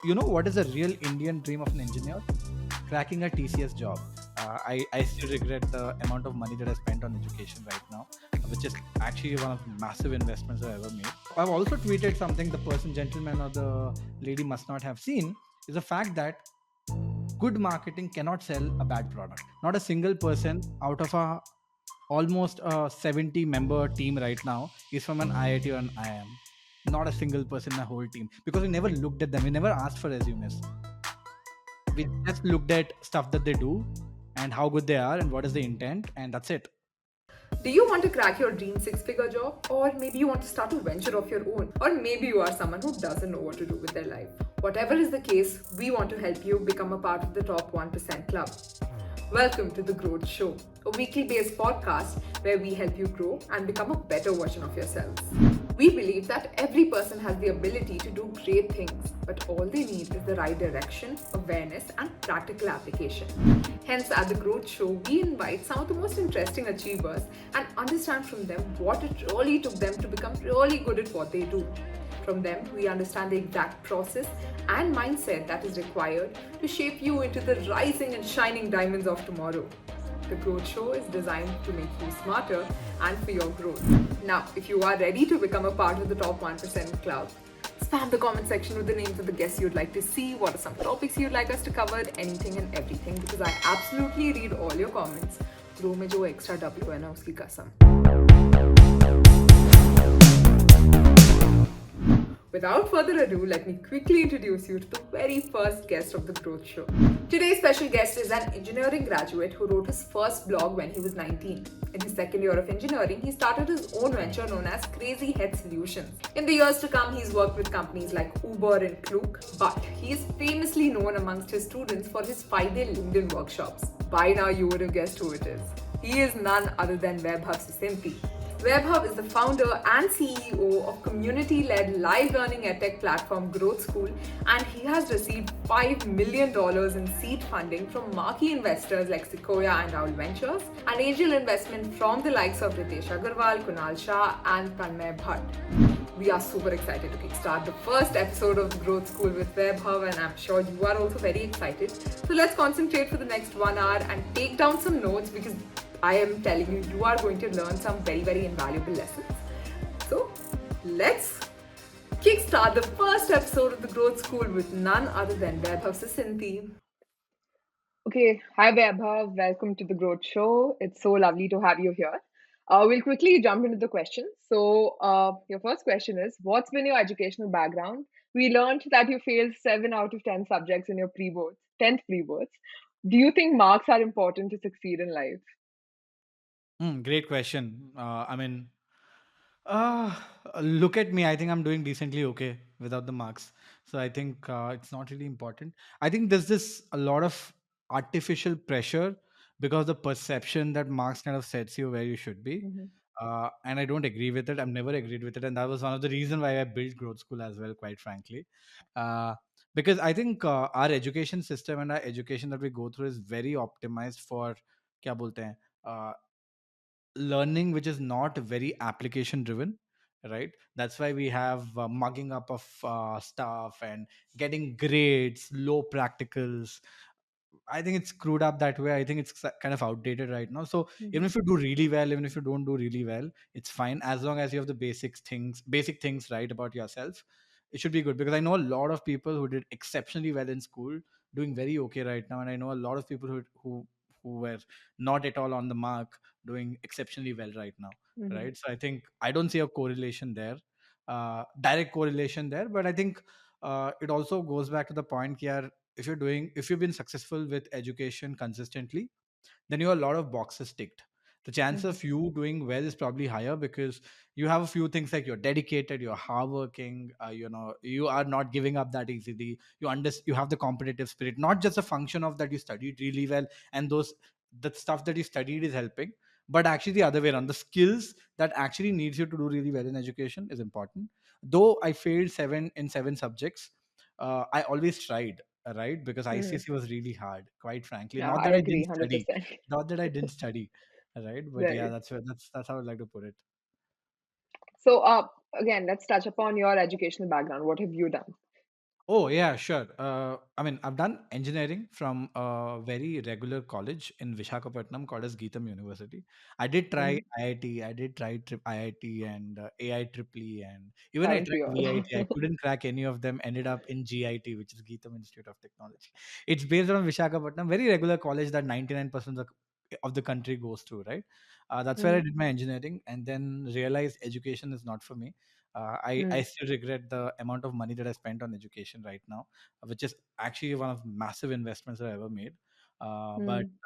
You know what is a real Indian dream of an engineer? Cracking a TCS job. I still regret the amount of money that I spent on education right now, which is actually one of the massive investments I've ever made. I've also tweeted something the person, gentleman, or the lady must not have seen is the fact that good marketing cannot sell a bad product. Not a single person out of a almost a 70 member team right now is from an IIT or an IIM. Not a single person in the whole team because we never looked at them. We never asked for resumes. We just looked at stuff that they do and how good they are and what is the intent, and that's it. Do you want to crack your dream six-figure job? Or maybe you want to start a venture of your own? Or maybe you are someone who doesn't know what to do with their life. Whatever is the case, we want to help you become a part of the top 1% club. Welcome to the Growth Show, a weekly based podcast where we help you grow and become a better version of yourselves. We believe that every person has the ability to do great things, but all they need is the right direction, awareness, and practical application. Hence, at the Growth Show, we invite some of the most interesting achievers and understand from them what it really took them to become really good at what they do. From them, we understand the exact process and mindset that is required to shape you into the rising and shining diamonds of tomorrow. The Growth Show is designed to make you smarter and for your growth. Now, if you are ready to become a part of the top 1% club, spam the comment section with the names of the guests you'd like to see, what are some topics you'd like us to cover, anything and everything, because I absolutely read all your comments. Grow में जो extra W है ना उसकी कसम. Without further ado, let me quickly introduce you to the very first guest of the Growth Show. Today's special guest is an engineering graduate who wrote his first blog when he was 19. In his second year of engineering, he started his own venture known as CrazyHead Solutions. In the years to come, he's worked with companies like Uber and Klook, but he is famously known amongst his students for his 5-day LinkedIn workshops. By now, you would have guessed who it is. He is none other than Vaibhav Sisinty. Vaibhav is the founder and CEO of community-led live learning edtech platform Growth School, and he has received $5 million in seed funding from marquee investors like Sequoia and Owl Ventures, and angel investment from the likes of Ritesh Agarwal, Kunal Shah, and Tanmay Bhatt. We are super excited to kickstart the first episode of the Growth School with Vaibhav, and I'm sure you are also very excited. So let's concentrate for the next 1 hour and take down some notes because I am telling you, you are going to learn some very, very invaluable lessons. So let's kickstart the first episode of the Growth School with none other than Vaibhav Sisinty. Okay, hi Vaibhav, welcome to the Growth Show. It's so lovely to have you here. We'll quickly jump into the questions. So, your first question is, what's been your educational background? We learned that you failed 7 out of 10 subjects in your pre-boards, 10th pre-boards. Do you think marks are important to succeed in life? Great question. Uh, Look at me. I think I'm doing decently okay without the marks. So I think it's not really important. I think there's this a lot of artificial pressure because the perception that marks kind of sets you where you should be. Mhm. And I don't agree with it. I've never agreed with it. And that was one of the reasons why I built Growth School as well, quite frankly. Uh, because I think our education system and our education that we go through is very optimized for क्या बोलते हैं, learning which is not very application driven, right? That's why we have mugging up of stuff and getting grades, low practicals. I think it's screwed up that way. I think it's kind of outdated right now. So even Mhm. if you do really well, even if you don't do really well, it's fine as long as you have the basic things right about yourself. It should be good because I know a lot of people who did exceptionally well in school doing very okay right now, and I know a lot of people who were not at all on the mark doing exceptionally well right now, Mhm. right? So I think I don't see a correlation there, direct correlation there, but I think it also goes back to the point here. If you've been successful with education consistently, then you have a lot of boxes ticked. The chance Mhm. of you doing well is probably higher because you have a few things like you're dedicated, you're hardworking, you are not giving up that easily. You have the competitive spirit, not just a function of that you studied really well and the stuff that you studied is helping, but actually the other way around. The skills that actually needs you to do really well in education is important. Though I failed 7 in 7 subjects, I always tried, right? Because Mhm. ICSE was really hard, quite frankly. Yeah, Not I that I agree didn't study, 100%. not that I didn't study, right? But yeah, Right. that's how I'd like to put it. So, again, let's touch upon your educational background. What have you done? Oh, yeah, sure. I mean, I've done engineering from a very regular college in Vishakhapatnam called as Geetam University. I did try Mm, IIT, I did try IIT and AIEEE, and even I aren't we tried all? VIT. I couldn't crack any of them. Ended up in GIT, which is Geetam Institute of Technology. It's based on Vishakhapatnam, very regular college that 99% of the country goes to, right? That's where I Mm, did my engineering, and then realized education is not for me. I mm, still regret the amount of money that I spent on education right now, which is actually one of massive investments that I ever made. But mm.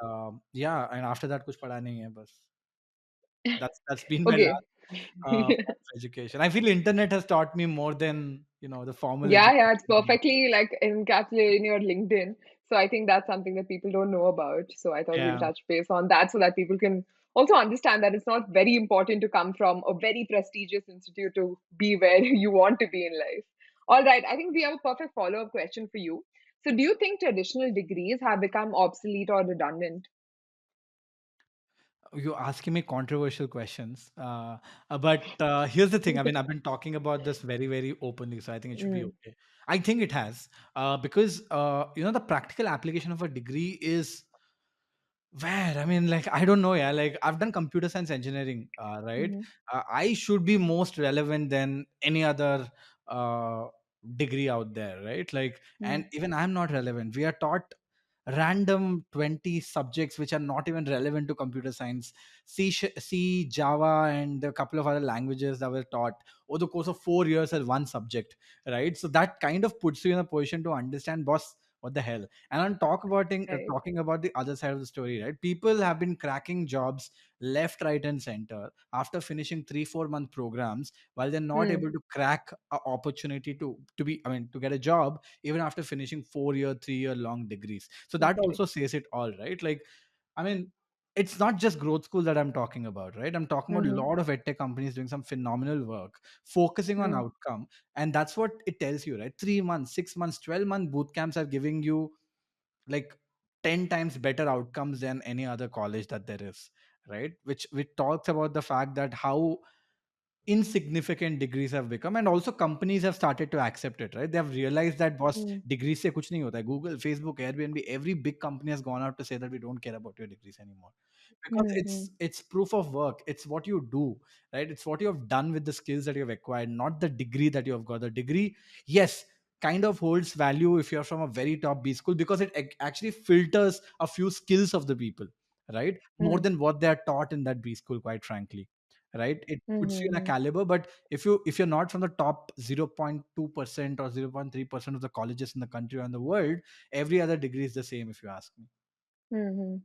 yeah, and after that, kuch pada nahi hai, bas. That's been my Okay. last form of education. I feel internet has taught me more than the formal Yeah, yeah, it's education. perfectly like encapsulated in your LinkedIn. So I think that's something that people don't know about. So I thought we'll Yeah. touch base on that so that people can also understand that it's not very important to come from a very prestigious institute to be where you want to be in life. All right, I think we have a perfect follow-up question for you. So do you think traditional degrees have become obsolete or redundant? You're asking me controversial questions, but here's the thing. I mean, I've been talking about this very, very openly, so I think it should be Mm, okay. I think it has, because the practical application of a degree is where, I mean, like, I don't know, yeah. Like, I've done computer science engineering, right? mhm, I should be most relevant than any other uh, degree out there, right? Like, and mm, even I'm not relevant. We are taught random 20 subjects which are not even relevant to computer science. C, Java, and a couple of other languages that were taught over the course of 4 years as one subject, right? So that kind of puts you in a position to understand, boss, what the hell. And on right. talking about the other side of the story, right? People have been cracking jobs left, right, and center after finishing 3 4 month programs, while they're not Mm, able to crack an opportunity to get a job even after finishing 4 year 3 year long degrees. So that degree. also says it all, right? Like, I mean, it's not just growth school that I'm talking about, right? I'm talking about a Mhm, lot of edtech companies doing some phenomenal work, focusing on mm, outcome, and that's what it tells you, right? 3 months, 6 months, 12-month boot camps are giving you like 10 times better outcomes than any other college that there is, right? Which talks about the fact that how insignificant degrees have become, and also companies have started to accept it, right? They have realized that, boss, mm, degrees se kuch nahi hota hai. Google, Facebook, Airbnb, every big company has gone out to say that we don't care about your degrees anymore, because mhm, it's proof of work. It's what you do, right? It's what you have done with the skills that you have acquired, not the degree that you have got. The degree, yes, kind of holds value if you're from a very top B school, because it actually filters a few skills of the people, right? More mm, than what they are taught in that B school, quite frankly, right? It puts you in a mhm, caliber. But if you're not from the top 0.2% or 0.3% of the colleges in the country or in the world, every other degree is the same, if you ask me. mhm.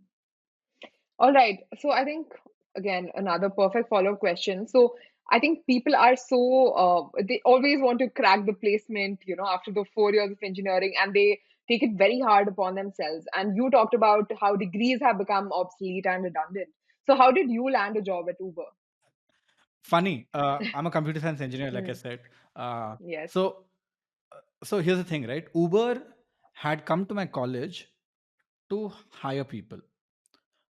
All right. So I think again another perfect follow-up question. So I think people are so they always want to crack the placement, after the 4 years of engineering, and they take it very hard upon themselves. And you talked about how degrees have become obsolete and redundant. So how did you land a job at Uber? Funny, I'm a computer science engineer, like I Mm, said. uh, yes. so so here's the thing, right? Uber had come to my college to hire people,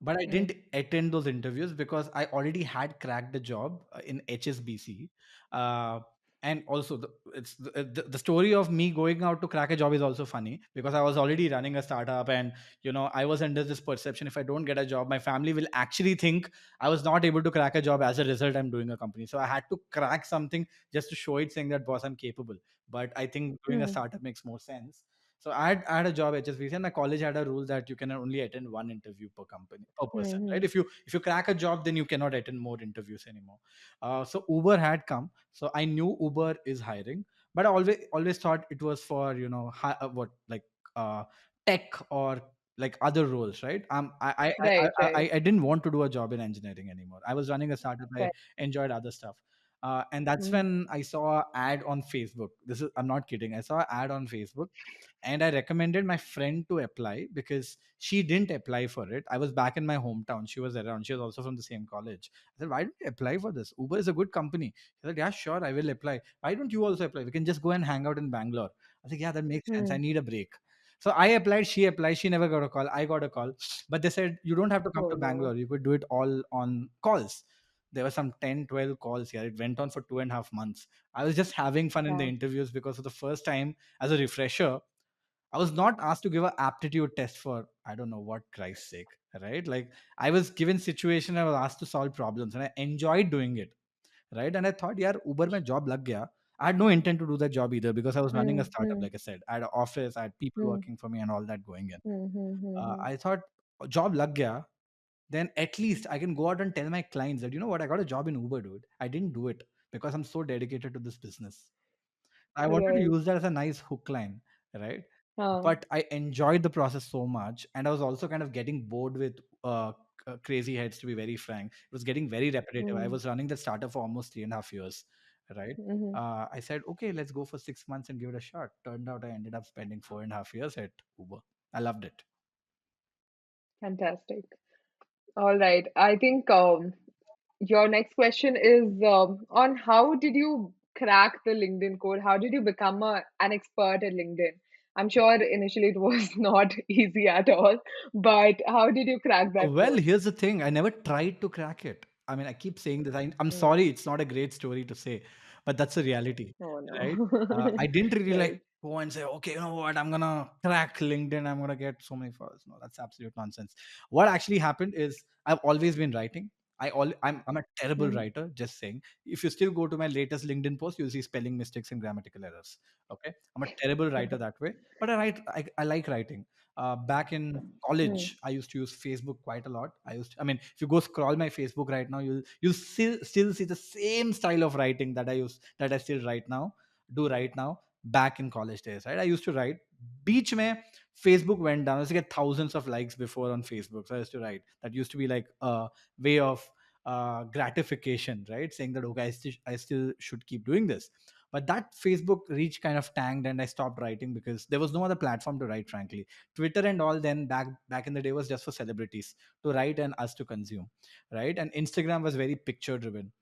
but I Mm, didn't attend those interviews because I already had cracked the job in HSBC. Uh, and also, the story of me going out to crack a job is also funny, because I was already running a startup, and I was under this perception, if I don't get a job, my family will actually think I was not able to crack a job. As a result, I'm doing a company, so I had to crack something just to show it, saying that, boss, I'm capable. But I think doing a mm, startup makes more sense. So I had a job at HSBC, and my college had a rule that you can only attend one interview per company per person, right? mhm, If you crack a job, then you cannot attend more interviews anymore. So Uber had come, so I knew Uber is hiring, but I always thought it was for what, like, uh, tech or like other roles, right? right, right. I didn't want to do a job in engineering anymore. I was running a startup. I Fair. enjoyed other stuff. And that's Mm, when I saw an ad on Facebook. I'm not kidding. I saw an ad on Facebook, and I recommended my friend to apply because she didn't apply for it. I was back in my hometown. She was around. She was also from the same college. I said, why don't you apply for this? Uber is a good company. She said, yeah, sure, I will apply. Why don't you also apply? We can just go and hang out in Bangalore. I said, yeah, that makes sense. I mm. need a break. So I applied, she applied, she never got a call. I got a call, but they said, you don't have to come Oh to no. Bangalore. You could do it all on calls. There were some 10, 12 calls here. It went on for 2.5 months. I was just having fun in the Wow. interviews because for the first time as a refresher, I was not asked to give an aptitude test for I don't know what, Christ's sake, right? Like I was given situation, I was asked to solve problems, and I enjoyed doing it, right? And I thought, yeah, Uber mein job lag gaya. I had no intent to do that job either because I was running a Hmm. startup, Hmm. like I said. I had an office, I had people Hmm. working for me, and all that going in. Hmm. Hmm. Hmm. I thought job lag gaya, then at least I can go out and tell my clients that you know what, I got a job in Uber, dude. I didn't do it because I'm so dedicated to this business. I wanted to Right. use that as a nice hook line, right? Huh. But I enjoyed the process so much, and I was also kind of getting bored with crazy heads. To be very frank, it was getting very repetitive. I Hmm. was running the startup for almost 3.5 years, right? Hmm. I said, okay, let's go for 6 months and give it a shot. Turned out I ended up spending 4.5 years at Uber. I loved it. Fantastic. All right. I think your next question is on how did you crack the LinkedIn code? How did you become an expert at LinkedIn? I'm sure initially it was not easy at all, but how did you crack that Well, code? here's the thing. I never tried to crack it. I mean, I keep saying this. I'm Mm. sorry, it's not a great story to say, but that's the reality, Oh right? no. I didn't really Right. like go and say, okay, you know what, I'm gonna crack LinkedIn. I'm gonna get so many followers. No, that's absolute nonsense. What actually happened is I've always been writing. I'm a terrible Mm. writer. Just saying. If you still go to my latest LinkedIn post, you'll see spelling mistakes and grammatical errors. Okay, I'm a terrible writer that way, but I like writing. Back in Mm. college, I used to use Facebook quite a lot. I mean, if you go scroll my Facebook right now, you'll still see the same style of writing that I still do right now. Back in college days, right? I used to write. Beach mein, Facebook went down. I used to get thousands of likes before on Facebook, so I used to write. That used to be like a way of gratification, right? Saying that okay, I still should keep doing this. But that Facebook reach kind of tanked, and I stopped writing because there was no other platform to write, frankly. Twitter and all then back in the day was just for celebrities to write and us to consume, right? And Instagram was very picture driven,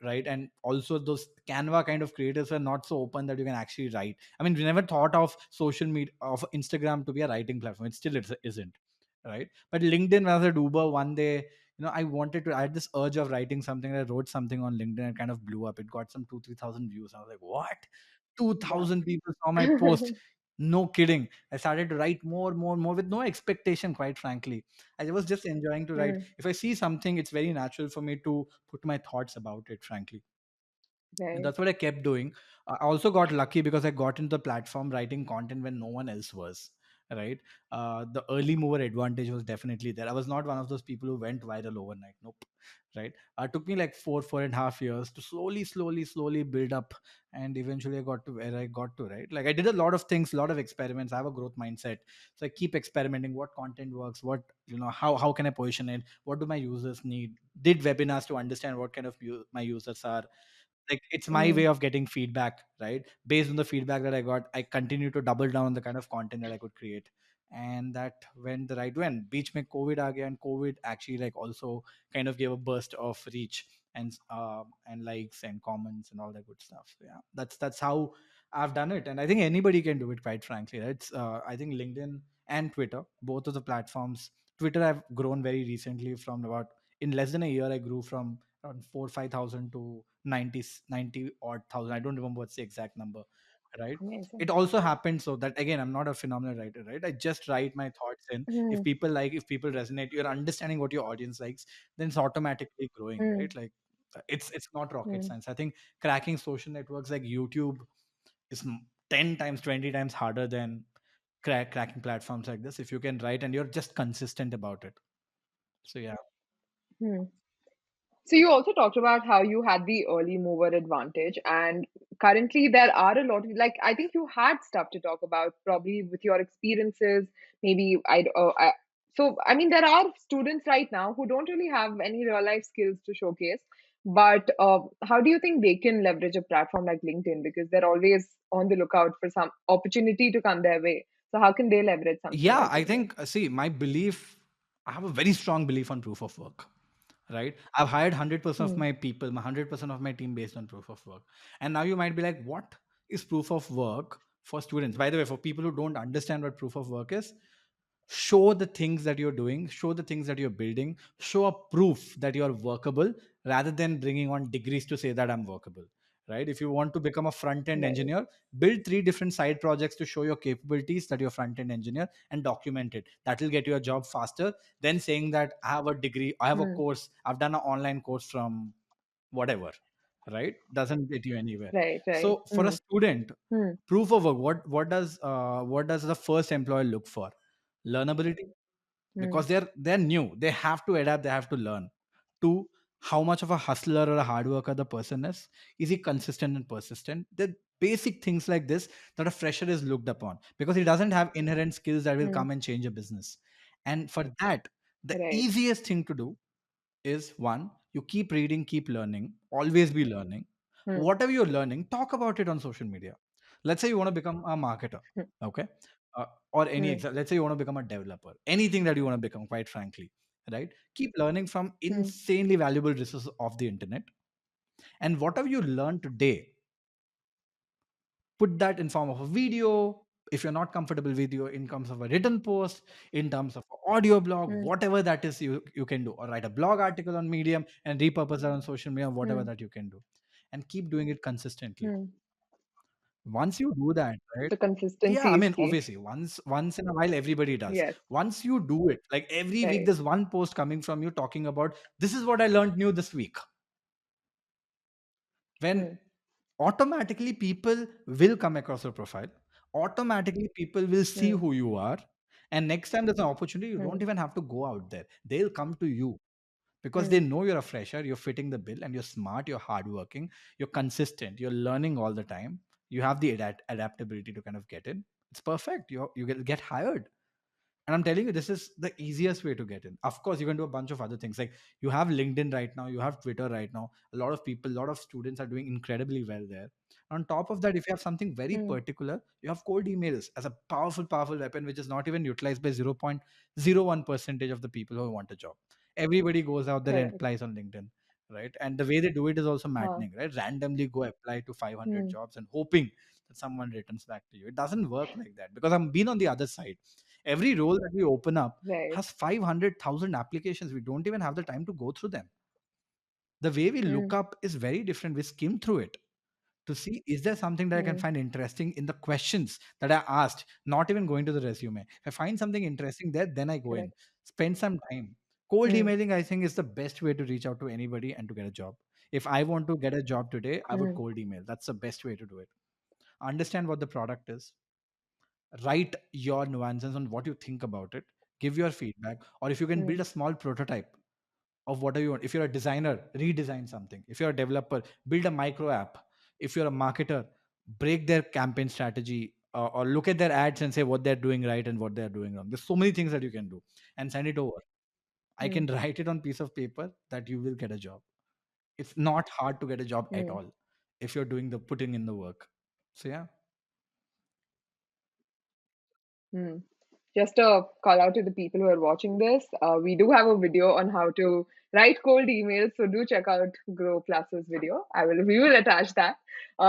right? And also those Canva kind of creators were not so open that you can actually write. I mean, we never thought of social media of Instagram to be a writing platform. It still isn't, right? But LinkedIn, when I was at Uber one day, I had this urge of writing something. I wrote something on LinkedIn. It kind of blew up. It got some 2-3 thousand views. I was like, what? Wow. 2,000 people saw my post. No kidding. I started to write more with no expectation, quite frankly. I was just enjoying to write. Mm. If I see something, it's very natural for me to put my thoughts about it, frankly. And Right. that's what I kept doing. I also got lucky because I got into the platform writing content when no one else was. Right. The early mover advantage was definitely there. I was not one of those people who went viral overnight. Nope. Right. It took me like 4.5 years to slowly build up. And eventually I got to where I got to, right? Like I did a lot of things, a lot of experiments. I have a growth mindset. So I keep experimenting what content works, how can I position it? What do my users need? Did webinars to understand what kind of my users are, like it's my way Mm. of getting feedback, right? Based on the feedback that I got, I continue to double down on the kind of content that I could create. And that went the right way. And beach mein COVID aa gaya, and COVID actually like also kind of gave a burst of reach and likes and comments and all that good stuff. So yeah, that's how I've done it. And I think anybody can do it, quite frankly, right? I think LinkedIn and Twitter, both of the platforms. Twitter I've grown very recently from about, in less than a year I grew from around 4 5,000 to 90 odd thousand. I don't remember what's the exact number, right? It Amazing. also happened so that, again, I'm not a phenomenal writer, right? I just write my thoughts in. Mm. If people resonate, you're understanding what your audience likes, then it's automatically growing, Mm. right? Like it's not rocket Mm. science. I think cracking social networks like YouTube is 10 times 20 times harder than cracking platforms like this if you can write and you're just consistent about it. So yeah. Mm. So you also talked about how you had the early mover advantage, and currently there are a lot of, like, I think you had stuff to talk about probably with your experiences. Maybe so I mean there are students right now who don't really have any real life skills to showcase, but how do you think they can leverage a platform like LinkedIn, because they're always on the lookout for some opportunity to come their way? So how can they leverage something Yeah, like I LinkedIn? think, see, my belief, I have a very strong belief on proof of work, right? I've hired 100% of Hmm. my people, my 100% of my team based on proof of work. And now you might be like, what is proof of work for students? By the way, for people who don't understand what proof of work is, show the things that you're doing, show the things that you're building, show a proof that you're workable, rather than bringing on degrees to say that I'm workable. Right? If you want to become a front end Right. engineer, build three different side projects to show your capabilities that you're front end engineer and document it. That will get you a job faster than saying that I have a degree, I have a Hmm. course, I've done an online course from whatever. Right? Doesn't get you anywhere. Right. Right. So for a student, Hmm. proof of work, what does the first employer look for? Learnability, Hmm. because they're new, they have to adapt, they have to learn. Two, how much of a hustler or a hard worker the person is he consistent and persistent? The basic things like this that a fresher is looked upon, because he doesn't have inherent skills that will Hmm. come and change a business. And for that, the Right. easiest thing to do is, one, you keep reading, keep learning, always be learning. Hmm. Whatever you're learning, talk about it on social media. Let's say you want to become a marketer, Hmm. okay? Or any Hmm. example, let's say you want to become a developer, anything that you want to become, quite frankly, right? Keep learning from Hmm. insanely valuable resources of the internet. And whatever you learn today, put that in form of a video. If you're not comfortable with video, in terms of a written post, in terms of an audio blog, Hmm. whatever that is, you can do, or write a blog article on Medium and repurpose that on social media, whatever Hmm. that you can do, and keep doing it consistently. Hmm. Once you do that, right? The Yeah, consistency I is mean, key. obviously, once in a while everybody does. Yes. Once you do it, like every week Right. there's one post coming from you talking about, this is what I learned new this week. When Hmm. automatically people will come across your profile, automatically people will see Hmm. who you are, and next time there's an opportunity, you Hmm. don't even have to go out there, they'll come to you, because they Hmm. know you're a fresher, you're fitting the bill, and you're smart, you're hardworking, you're consistent, you're learning all the time, you have the adaptability to kind of get in. It's perfect, you get hired. And I'm telling you, this is the easiest way to get in. Of course, you can do a bunch of other things. Like, you have LinkedIn right now, you have Twitter right now. A lot of people, a lot of students are doing incredibly well there. On top of that, if you have something very Hmm. particular, you have cold emails as a powerful, powerful weapon, which is not even utilized by 0.01% of the people who want a job. Everybody goes out there and Correct. applies on LinkedIn, right? And the way they do it is also Huh. maddening, right? Randomly go apply to 500 Hmm. jobs and hoping that someone returns back to you. It doesn't work like that, because I've been on the other side. Every role that we open up Right. has 500,000 applications. We don't even have the time to go through them. The way we Hmm. look up is very different. We skim through it to see, is there something that I can Hmm. find interesting in the questions that I asked, not even going to the resume. If I find something interesting there, then I go in, Correct. spend some time. Cold Hmm. emailing, I think, is the best way to reach out to anybody and to get a job. If I want to get a job today, I would Hmm. cold email. That's the best way to do it. Understand what the product is, write your nuances on what you think about it, give your feedback, or if you can build Hmm. a small prototype of what you want. If you're a designer, redesign something. If you're a developer, build a micro app. If you're a marketer, break their campaign strategy, or look at their ads and say what they're doing right and what they're doing wrong. There's so many things that you can do, and send it over. I Hmm. can write it on piece of paper that you will get a job. It's not hard to get a job at Hmm. all if you're doing the putting in the work. So yeah. Hmm. Just a call out to the people who are watching this. We do have a video on how to write cold emails, so do check out Grow Plus's video. We will attach that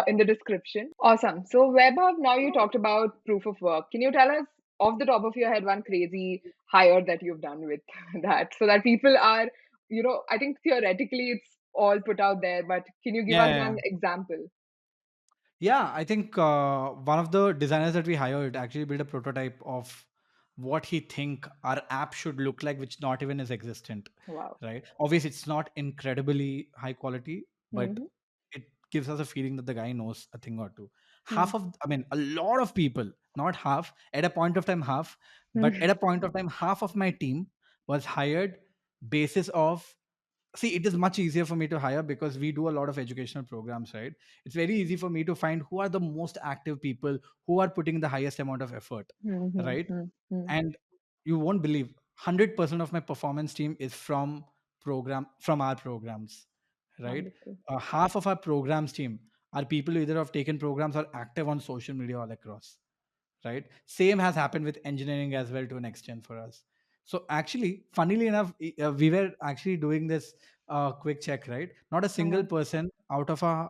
in the description. Awesome. So Vaibhav, now you talked about proof of work. Can you tell us off the top of your head one crazy hire that you've done with that, so that people are, I think theoretically it's all put out there, but can you give Yeah, us yeah, one yeah. example? Yeah, I think one of the designers that we hired actually built a prototype of what he think our app should look like, which not even is existent, Wow. right? Obviously, it's not incredibly high quality, but Mm-hmm. it gives us a feeling that the guy knows a thing or two. Hmm. I mean, a lot of people, not half, at a point of time, half, but Hmm. at a point of time, half of my team was hired basis of, see, it is much easier for me to hire because we do a lot of educational programs, right? It's very easy for me to find who are the most active people, who are putting the highest amount of effort, Hmm. Hmm. right? Hmm. Hmm. And you won't believe, 100% of my performance team is from our programs, right? Wonderful. Half of our programs team are people who either have taken programs or active on social media all across, right? Same has happened with engineering as well, to an extent, for us. So actually, funnily enough, we were actually doing this quick check, right? Not a single Uh-huh. person out of a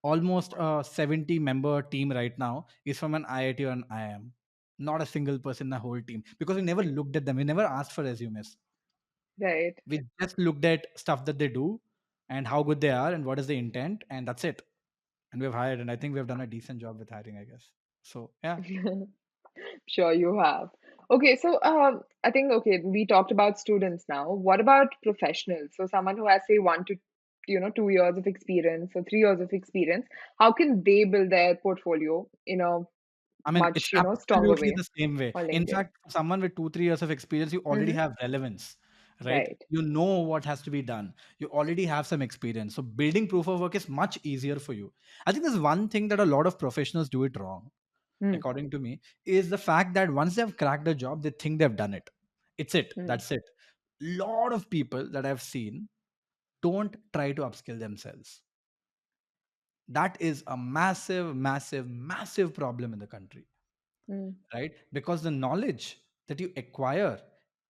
almost a 70 member team right now is from an IIT or an IIM. Not a single person in the whole team, because we never looked at them, we never asked for resumes. Right. We just looked at stuff that they do, and how good they are and what is the intent, and that's it. And we've hired, and I think we've done a decent job with hiring, I guess. So yeah. Sure, you have. Okay, so I think okay, we talked about students now. What about professionals? So someone who has say 1 to 2 years of experience or 3 years of experience, how can they build their portfolio in a I mean, it's much stronger absolutely way the same way. on In LinkedIn? fact, for someone with 2, 3 years of experience, you already Mm-hmm. have relevance, right? Right. You know what has to be done. You already have some experience. So building proof of work is much easier for you. I think there's one thing that a lot of professionals do it wrong, Mm, according to me, is the fact that once they've cracked a job, they think they've done it. It's it. mm, That's it. Lot of people that I've seen don't try to upskill themselves. That is a massive, massive, massive problem in the country, mm, right? Because the knowledge that you acquire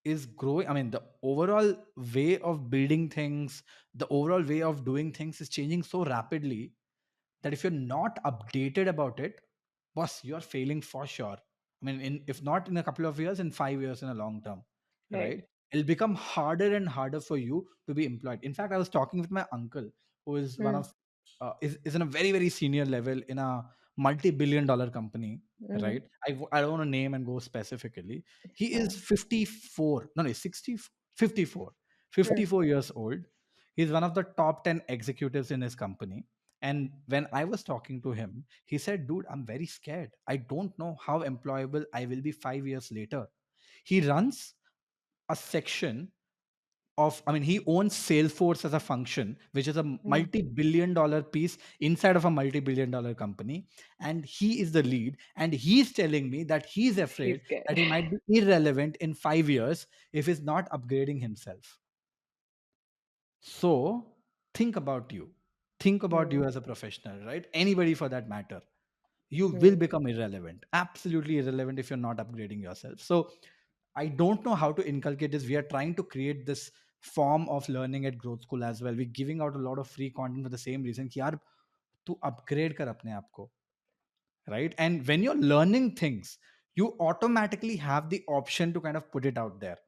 is growing. I mean, the overall way of building things, the overall way of doing things is changing so rapidly that if you're not updated about it, boss, you're failing for sure. I mean, if not in a couple of years, in 5 years, in a long term, right. right? It'll become harder and harder for you to be employed. In fact, I was talking with my uncle, who is one Mm, of is in a very very senior level in a multi-billion-dollar company, mm, right? I don't want to name and go specifically. He is sure. 54, no, no, 60, 54, Mm, 54 years old. He's one of the top 10 executives in his company, and when I was talking to him, he said, dude, I'm very scared. I don't know how employable I will be 5 years later. He runs a section of, I mean, he owns Salesforce as a function, which is a mm. multi-billion-dollar piece inside of a multi-billion-dollar company. And he is the lead. And he's telling me that he's He's afraid that scared. he might be irrelevant in 5 years if he's not upgrading himself. So think about you. Think about you Mm, as a professional, right? Anybody for that matter. You will mm, become irrelevant, absolutely irrelevant, if you're not upgrading yourself. So I don't know how to inculcate this. We are trying to create this form of learning at Growth School as well. We're giving out a lot of free content for the same reason कि यार तू upgrade कर अपने आप को, right? And when you're learning things, you automatically have the option to kind of put it out there,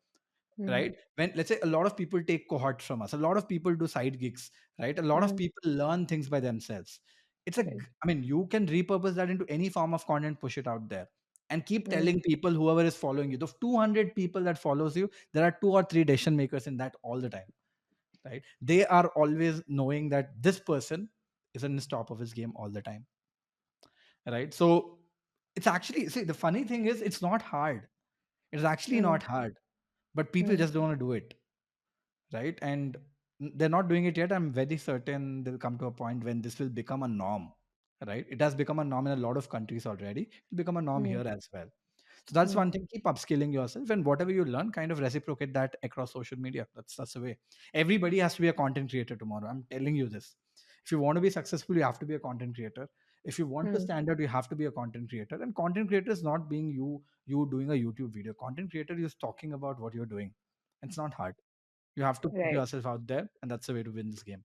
mm, right? When, let's say, a lot of people take cohorts from us, a lot of people do side gigs, right? A lot of mm, people learn things by themselves. right. I mean, you can repurpose that into any form of content, push it out there, and keep Mm, telling people, whoever is following you, the 200 people that follows you, there are 2 or 3 decision makers in that all the time, right? They are always knowing that this person is on the top of his game all the time, right? So it's actually, see, the funny thing is, it's not hard. It's actually mm, not hard, but people mm, just don't want to do it, right? And they're not doing it yet. I'm very certain they'll come to a point when this will become a norm, right? It has become a norm in a lot of countries already. It'll become a norm mm, here as well. So that's mm, one thing. Keep upskilling yourself, and whatever you learn, kind of reciprocate that across social media. That's the way. Everybody has to be a content creator tomorrow. I'm telling you this. If you want to be successful, you have to be a content creator. If you want to mm, stand out, you have to be a content creator. And content creator is not being you doing a YouTube video. Content creator is talking about what you're doing. It's not hard. You have to put right. yourself out there, and that's the way to win this game.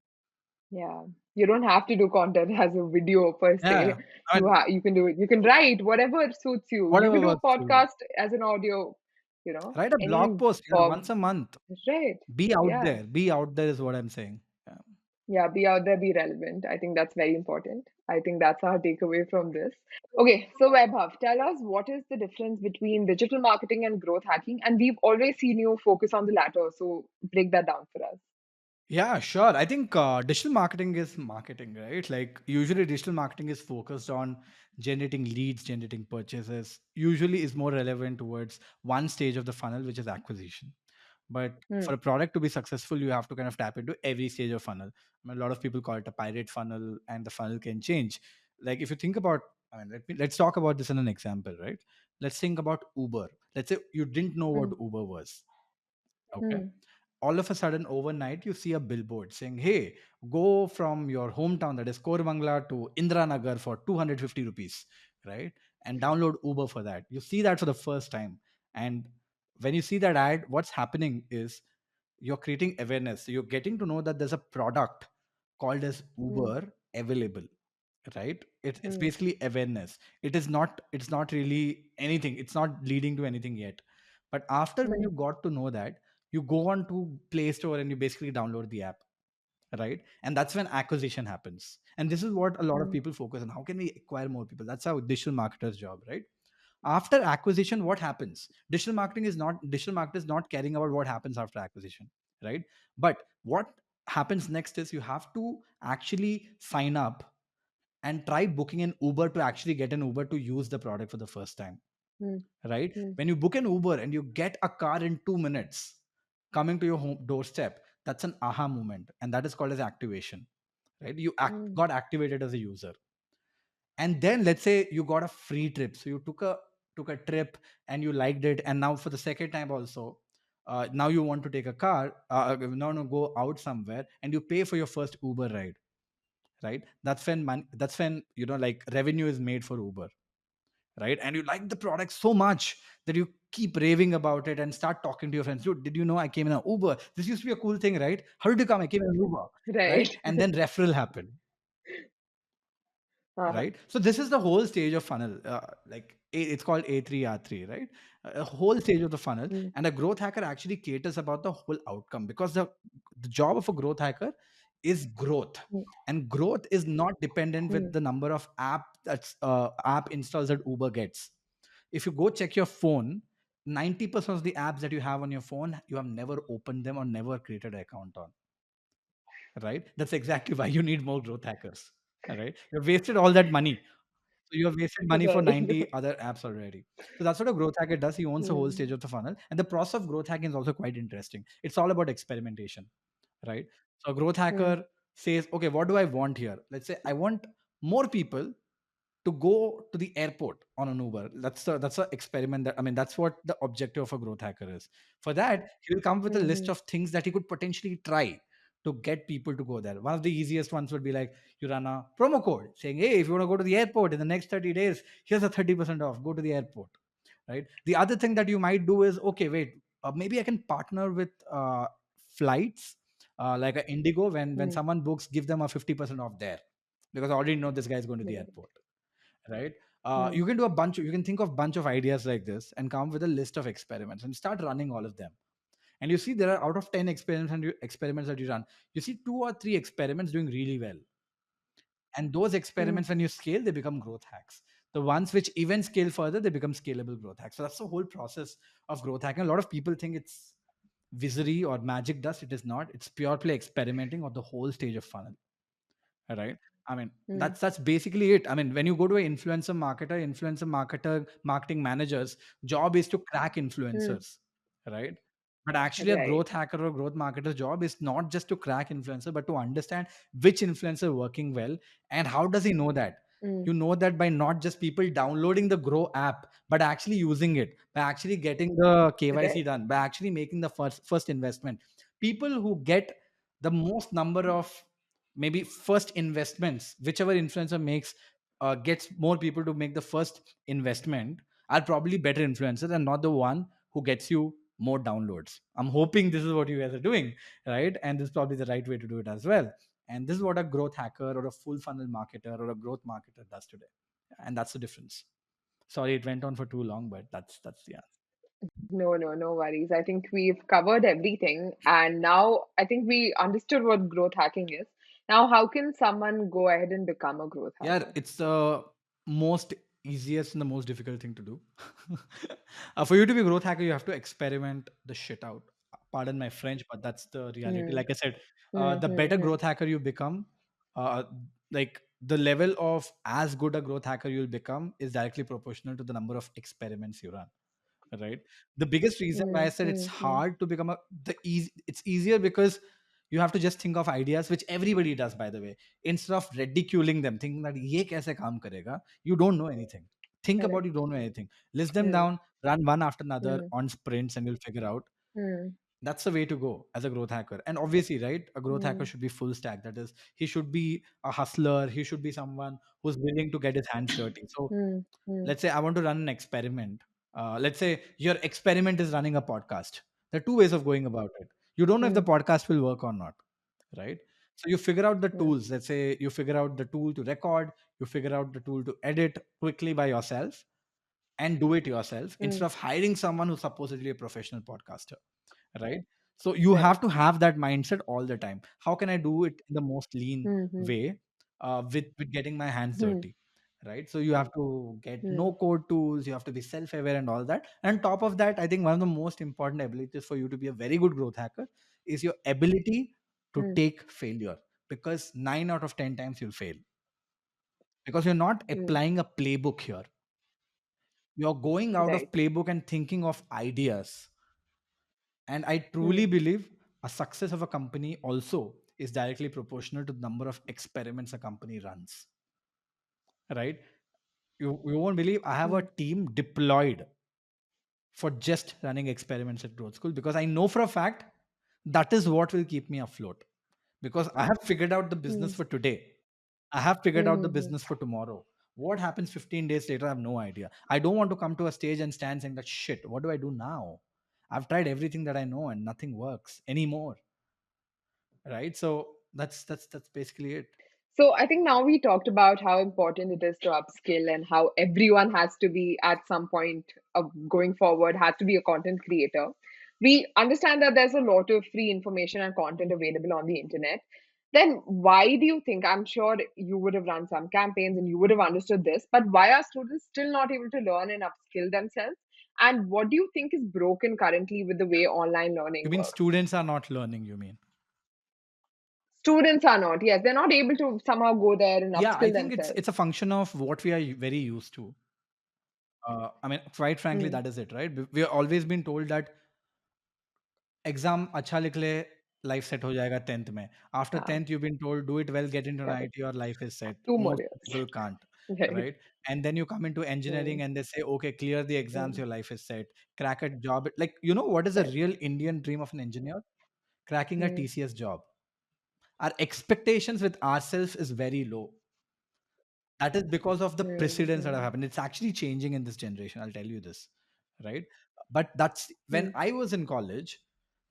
Yeah. You don't have to do content as a video per Yeah, se. I mean, You can do it. You can write whatever suits you. You whatever can do a works for you. podcast as an audio, Write a blog any post, form. once a month. Right. Be out Yeah. there. Be out there is what I'm saying. Yeah. Yeah, be out there, be relevant. I think that's very important. I think that's our takeaway from this. Okay, so Vaibhav, tell us what is the difference between digital marketing and growth hacking? And we've always seen you focus on the latter, so break that down for us. Yeah, sure. I think digital marketing is marketing, right? Like usually digital marketing is focused on generating leads, generating purchases, usually is more relevant towards one stage of the funnel, which is acquisition. But Hmm. for a product to be successful, you have to kind of tap into every stage of funnel. I mean, a lot of people call it a pirate funnel, and the funnel can change. Like if you think about, I mean, let's talk about this in an example, right? Let's think about Uber. Let's say you didn't know what Hmm. Uber was. Okay, Hmm. all of a sudden overnight you see a billboard saying, hey, go from your hometown, that is Koramangala, to Indranagar for 250 rupees, right? And download Uber for that. You see that for the first time. And when you see that ad, what's happening is you're creating awareness. So you're getting to know that there's a product called as Hmm. Uber available, right? It's Hmm. basically awareness. It's not really anything. It's not leading to anything yet. But after when Hmm. you got to know that, you go on to Play Store and you basically download the app, right? And that's when acquisition happens. And this is what a lot of mm, people focus on. How can we acquire more people? That's our digital marketer's job, right? After acquisition, what happens? Digital marketers not caring about what happens after acquisition, right? But what happens next is you have to actually sign up and try booking an Uber to actually get an Uber to use the product for the first time, mm, right? mm, When you book an Uber and you get a car in 2 minutes coming to your home doorstep, that's an aha moment, and that is called as activation, right? mm, Got activated as a user. And then let's say you got a free trip, so you took a trip and you liked it, and now for the second time also, now you want to take a car, no, go out somewhere, and you pay for your first Uber ride, right? That's when, like, revenue is made for Uber, right? And you like the product so much that you keep raving about it and start talking to your friends. Dude, did you know I came in an Uber? This used to be a cool thing, right? How did you come? I came in an Uber, right? right. And then referral happened, Uh-huh. right? So this is the whole stage of funnel. It's called A3R3, right? A whole stage of the funnel. Mm, And a growth hacker actually caters about the whole outcome, because the job of a growth hacker is growth. mm, And growth is not dependent with mm, the number of app installs that Uber gets. If you go check your phone, 90% of the apps that you have on your phone, you have never opened them or never created an account on, right? That's exactly why you need more growth hackers. All right, you've wasted all that money. So you have wasted money for right. 90 other apps already. So that's what a growth hacker does. He owns the whole stage Mm, of the funnel. And the process of growth hacking is also quite interesting. It's all about experimentation, right? So a growth mm, hacker says, okay, what do I want here? Let's say I want more people to go to the airport on an Uber. That's a experiment. That's what the objective of a growth hacker is. For that, he will come with a list mhm, of things that he could potentially try to get people to go there. One of the easiest ones would be like, you run a promo code saying, hey, if you want to go to the airport in the next 30 days, here's a 30% off. Go to the airport, right? The other thing that you might do is, okay, wait, maybe I can partner with flights, like a Indigo. When mm, someone books, give them a 50% off there, because I already know this guy is going to the right. airport, right? Mm, You can think of bunch of ideas like this and come up with a list of experiments and start running all of them. And you see, there are out of 10 experiments that you run, you see 2 or 3 experiments doing really well. And those mm, experiments, when you scale, they become growth hacks. The ones which even scale further, they become scalable growth hacks. So that's the whole process of growth hacking. A lot of people think it's wizardry or magic dust. It is not. It's pure play experimenting on the whole stage of funnel, right? mm, That's basically it. When you go to an influencer marketer, marketing manager's job is to crack mm, influencers, right? But actually, a right. growth hacker or growth marketer's job is not just to crack influencer, but to understand which influencer working well. And how does he know that? Mm, You know that by not just people downloading the Grow app, but actually using it, by actually getting the KYC right. done, by actually making the first investment. People who get the most number of maybe first investments, whichever influencer makes, gets more people to make the first investment, are probably better influencers and not the one who gets you more downloads. I'm hoping this is what you guys are doing, right? And this is probably the right way to do it as well. And this is what a growth hacker or a full funnel marketer or a growth marketer does today. And that's the difference. Sorry, it went on for too long, but that's the answer. No, no, no worries. I think we've covered everything. And now I think we understood what growth hacking is. Now, how can someone go ahead and become a growth Yeah, hacker? it's the most easiest and the most difficult thing to do. For you to be a growth hacker, you have to experiment the shit out. Pardon my French, but that's the reality. Mm, Like I said, mm, the mm, better mm, growth hacker you become, uh, like the level of as good a growth hacker you'll become is directly proportional to the number of experiments you run, right? The biggest reason why I mm, said it's mm, mm, hard to become it's easier because you have to just think of ideas, which everybody does, by the way, instead of ridiculing them, thinking that ye kaise kaam karega. You don't know anything. Think about, correct. you don't know anything. List them Mm, down, run one after another mm, on sprints, and you'll figure out. mm, That's the way to go as a growth hacker. And obviously, right, a growth hacker mm, should be full stack. That is, he should be a hustler, he should be someone who's willing to get his hands dirty. So mm, mm, let's say I want to run an experiment. Let's say your experiment is running a podcast. There are two ways of going about it. You don't know if the mm, podcast will work or not, right? So you figure out the mm, tools. Let's say you figure out the tool to record, you figure out the tool to edit quickly by yourself and do it yourself instead mm, of hiring someone who's supposedly a professional podcaster, right? So you Right. have to have that mindset all the time. How can I do it in the most lean Mm-hmm. way, with getting my hands Hmm. dirty, right? So you have to get Hmm. no code tools, you have to be self aware and all that. And on top of that, I think one of the most important abilities for you to be a very good growth hacker is your ability to Hmm. take failure, because 9 out of 10 times you'll fail, because you're not Hmm. applying a playbook here. You're going out of Right. playbook and thinking of ideas. And I Hmm. truly believe a success of a company also is directly proportional to the number of experiments a company runs, right? You won't believe I have a Hmm. team deployed for just running experiments at Growth School, because I know for a fact that is what will keep me afloat, because I have figured out the Hmm. business for today. I have figured out the Hmm. business for tomorrow. What happens 15 days later, I have no idea. I don't want to come to a stage and stand saying that shit, what do I do now? I've tried everything that I know and nothing works anymore. Right? So that's basically it. So I think now we talked about how important it is to upskill and how everyone has to be at some point of going forward has to be a content creator. We understand that there's a lot of free information and content available on the internet. Then why do you think, I'm sure you would have run some campaigns and you would have understood this, but why are students still not able to learn and upskill themselves? And what do you think is broken currently with the way online You learning mean works? students are not learning, you mean? Students are not, yes, they're not able to somehow go there and Yeah, I upskill think it's themselves. a function of what we are very used to. I mean, quite frankly, Hmm. that is it, right? We have always been told that exam अच्छा लिख ले, life set हो जाएगा 10th में. After Ah, 10th, you've been told, "Do it well, get into an correct. IT, your life is set." 2 more Most years. people can't, Right. right? And then you come into engineering Mm, and they say, "Okay, clear the exams, mm, your life is set. Crack a job." Like, what is a right. real Indian dream of an engineer? Cracking a Mm, TCS job. Our expectations with ourselves is very low. That is because of the mm, precedents that have mm, happened. It's actually changing in this generation, I'll tell you this, right? But that's when mm. I was in college,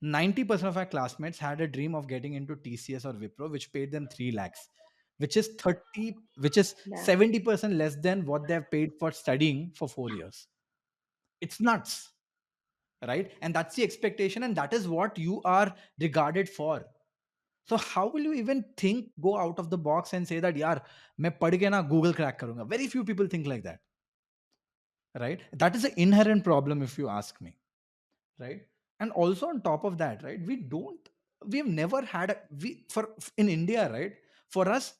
90% of our classmates had a dream of getting into TCS or Wipro, which paid them 3 lakhs, which is Yeah. 70% less than what they have paid for studying for 4 years. It's nuts, right? And that's the expectation, and that is what you are regarded for. So how will you even think, go out of the box and say that, yaar, मैं पढ़ के ना Google crack करूंगा? Very few people think like that, right? That is an inherent problem, if you ask me, right? And also on top of that, right? We have never had in India, right? For us,